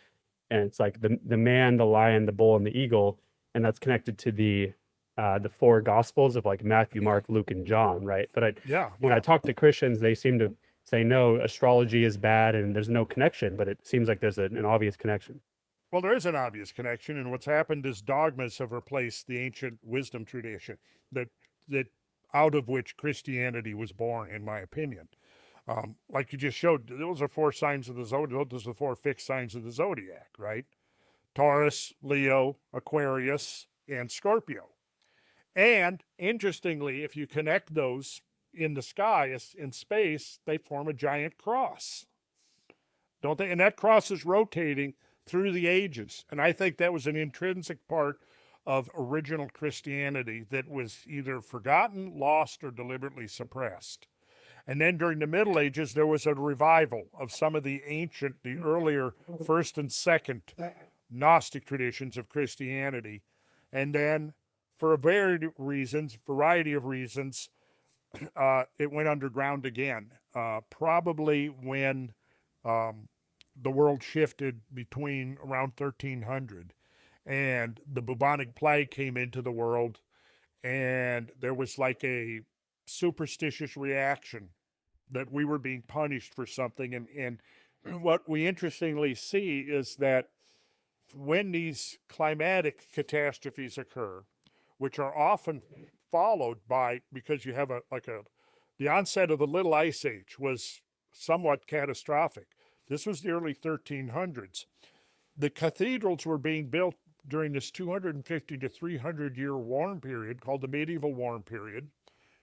and it's like the man, the lion, the bull, and the eagle, and that's connected to the four gospels of like Matthew, Mark, Luke, and John, right? But when I talk to Christians, they seem to say no, astrology is bad and there's no connection, but it seems like there's an obvious connection. Well, there is an obvious connection, and what's happened is dogmas have replaced the ancient wisdom tradition that out of which Christianity was born, in my opinion. Like you just showed, those are four signs of the zodiac. Those are the four fixed signs of the zodiac, right? Taurus, Leo, Aquarius, and Scorpio. And interestingly, if you connect those in the sky, in space, they form a giant cross, don't they? And that cross is rotating through the ages. And I think that was an intrinsic part of original Christianity that was either forgotten, lost, or deliberately suppressed. And then during the Middle Ages, there was a revival of some of the earlier first and second Gnostic traditions of Christianity. And then for a variety of reasons, it went underground again, probably when the world shifted between around 1300 and the bubonic plague came into the world, and there was like a superstitious reaction that we were being punished for something. And what we interestingly see is that when these climatic catastrophes occur, which are often followed by, because you have the onset of the Little Ice Age was somewhat catastrophic. This was the early 1300s. The cathedrals were being built during this 250 to 300 year warm period called the medieval warm period,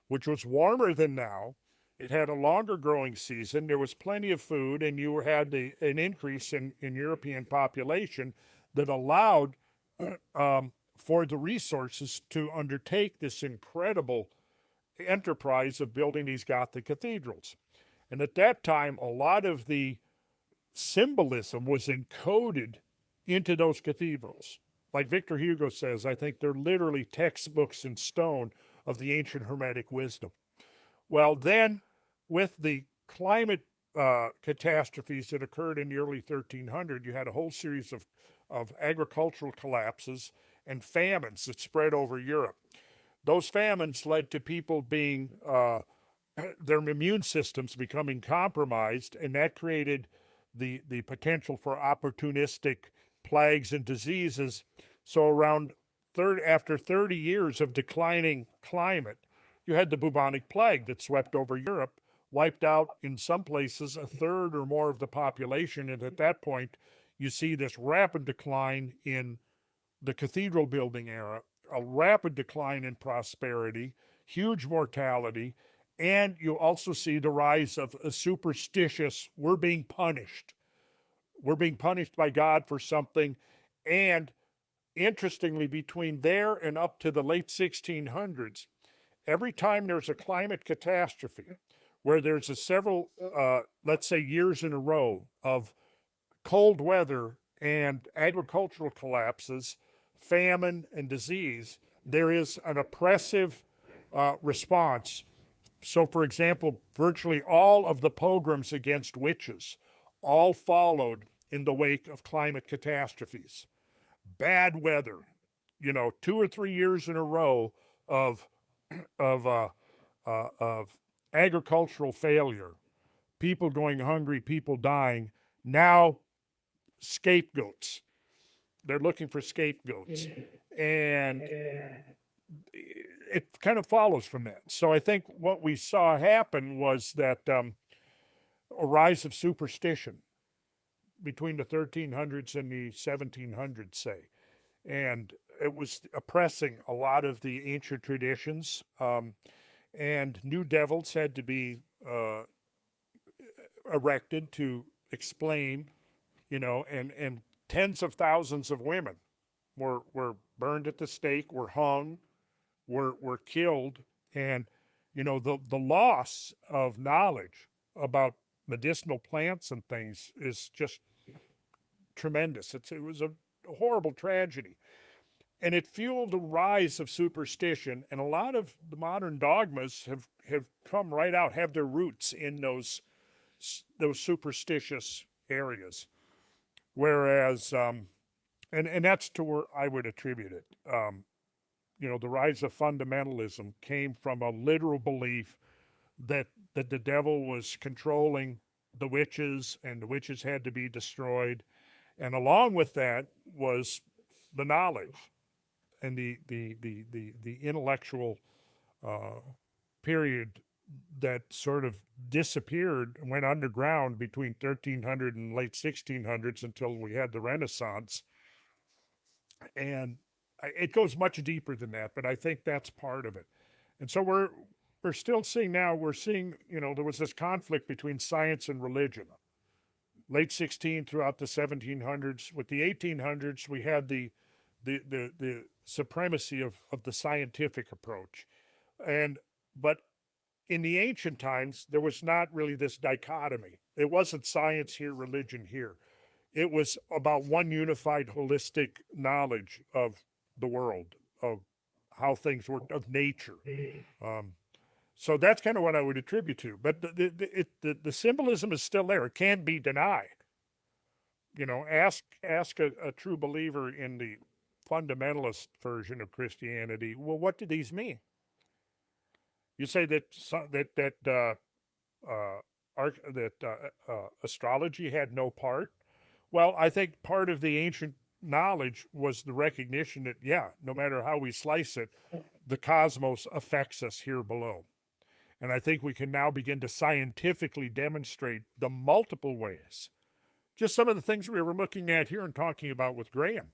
which was warmer than now. It had a longer growing season. There was plenty of food, and you had an increase in European population that allowed for the resources to undertake this incredible enterprise of building these Gothic cathedrals. And at that time, a lot of the symbolism was encoded into those cathedrals. Like Victor Hugo says, I think they're literally textbooks in stone of the ancient Hermetic wisdom. Well, then, with the climate catastrophes that occurred in the early 1300s, you had a whole series of agricultural collapses and famines that spread over Europe. Those famines led to people being, their immune systems becoming compromised, and that created the potential for opportunistic plagues and diseases. So after 30 years of declining climate, you had the bubonic plague that swept over Europe, wiped out in some places a third or more of the population. And at that point, you see this rapid decline in the cathedral building era, a rapid decline in prosperity, huge mortality, And you also see the rise of a superstitious, we're being punished. We're being punished by God for something. And interestingly, between there and up to the late 1600s, every time there's a climate catastrophe, where there's a several, let's say, years in a row of cold weather and agricultural collapses, famine and disease, there is an oppressive response. So, for example, virtually all of the pogroms against witches all followed in the wake of climate catastrophes. Bad weather, 2 or 3 years in a row of of agricultural failure, people going hungry, people dying. Now, scapegoats. They're looking for scapegoats, and it kind of follows from that. So I think what we saw happen was that a rise of superstition between the 1300s and the 1700s, say, and it was oppressing a lot of the ancient traditions, and new devils had to be erected to explain, and tens of thousands of women were burned at the stake, were hung, were killed, and the loss of knowledge about medicinal plants and things is just tremendous. It was a horrible tragedy, and it fueled a rise of superstition. And a lot of the modern dogmas have come right out, have their roots in those superstitious areas. Whereas, and that's to where I would attribute it. The rise of fundamentalism came from a literal belief that the devil was controlling the witches, and the witches had to be destroyed. And along with that was the knowledge and the intellectual period that sort of disappeared, went underground between 1300 and late 1600s until we had the Renaissance. And it goes much deeper than that, but I think that's part of it. And so we're still seeing now, there was this conflict between science and religion. Late 16 throughout the 1700s. With the 1800s, we had the supremacy of the scientific approach. But in the ancient times, there was not really this dichotomy. It wasn't science here, religion here. It was about one unified, holistic knowledge of the world, of how things work, of nature. So that's kind of what I would attribute to. But the symbolism is still there. It can't be denied. Ask a true believer in the fundamentalist version of Christianity, well, what do these mean? You say that astrology had no part. Well, I think part of the ancient knowledge was the recognition that, no matter how we slice it, the cosmos affects us here below. And I think we can now begin to scientifically demonstrate the multiple ways. Just some of the things we were looking at here and talking about with Graham.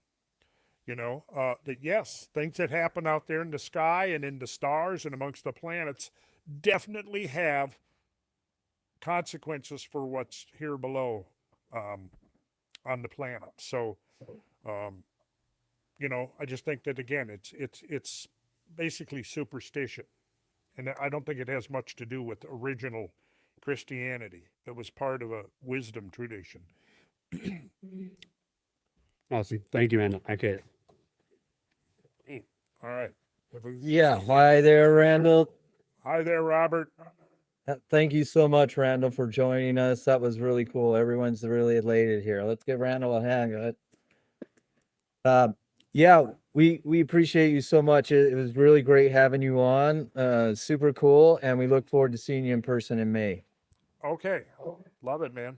That yes, things that happen out there in the sky and in the stars and amongst the planets definitely have consequences for what's here below on the planet. So, I just think that, again, it's basically superstition. And I don't think it has much to do with original Christianity. It was part of a wisdom tradition. Awesome. Thank you, man. Okay. All right. Yeah. Hi there, Randall. Hi there, Robert. Thank you so much, Randall, for joining us. That was really cool. Everyone's really elated here. Let's give Randall a hand. We appreciate you so much. It was really great having you on. Super cool. And we look forward to seeing you in person in May. Okay. Love it, man.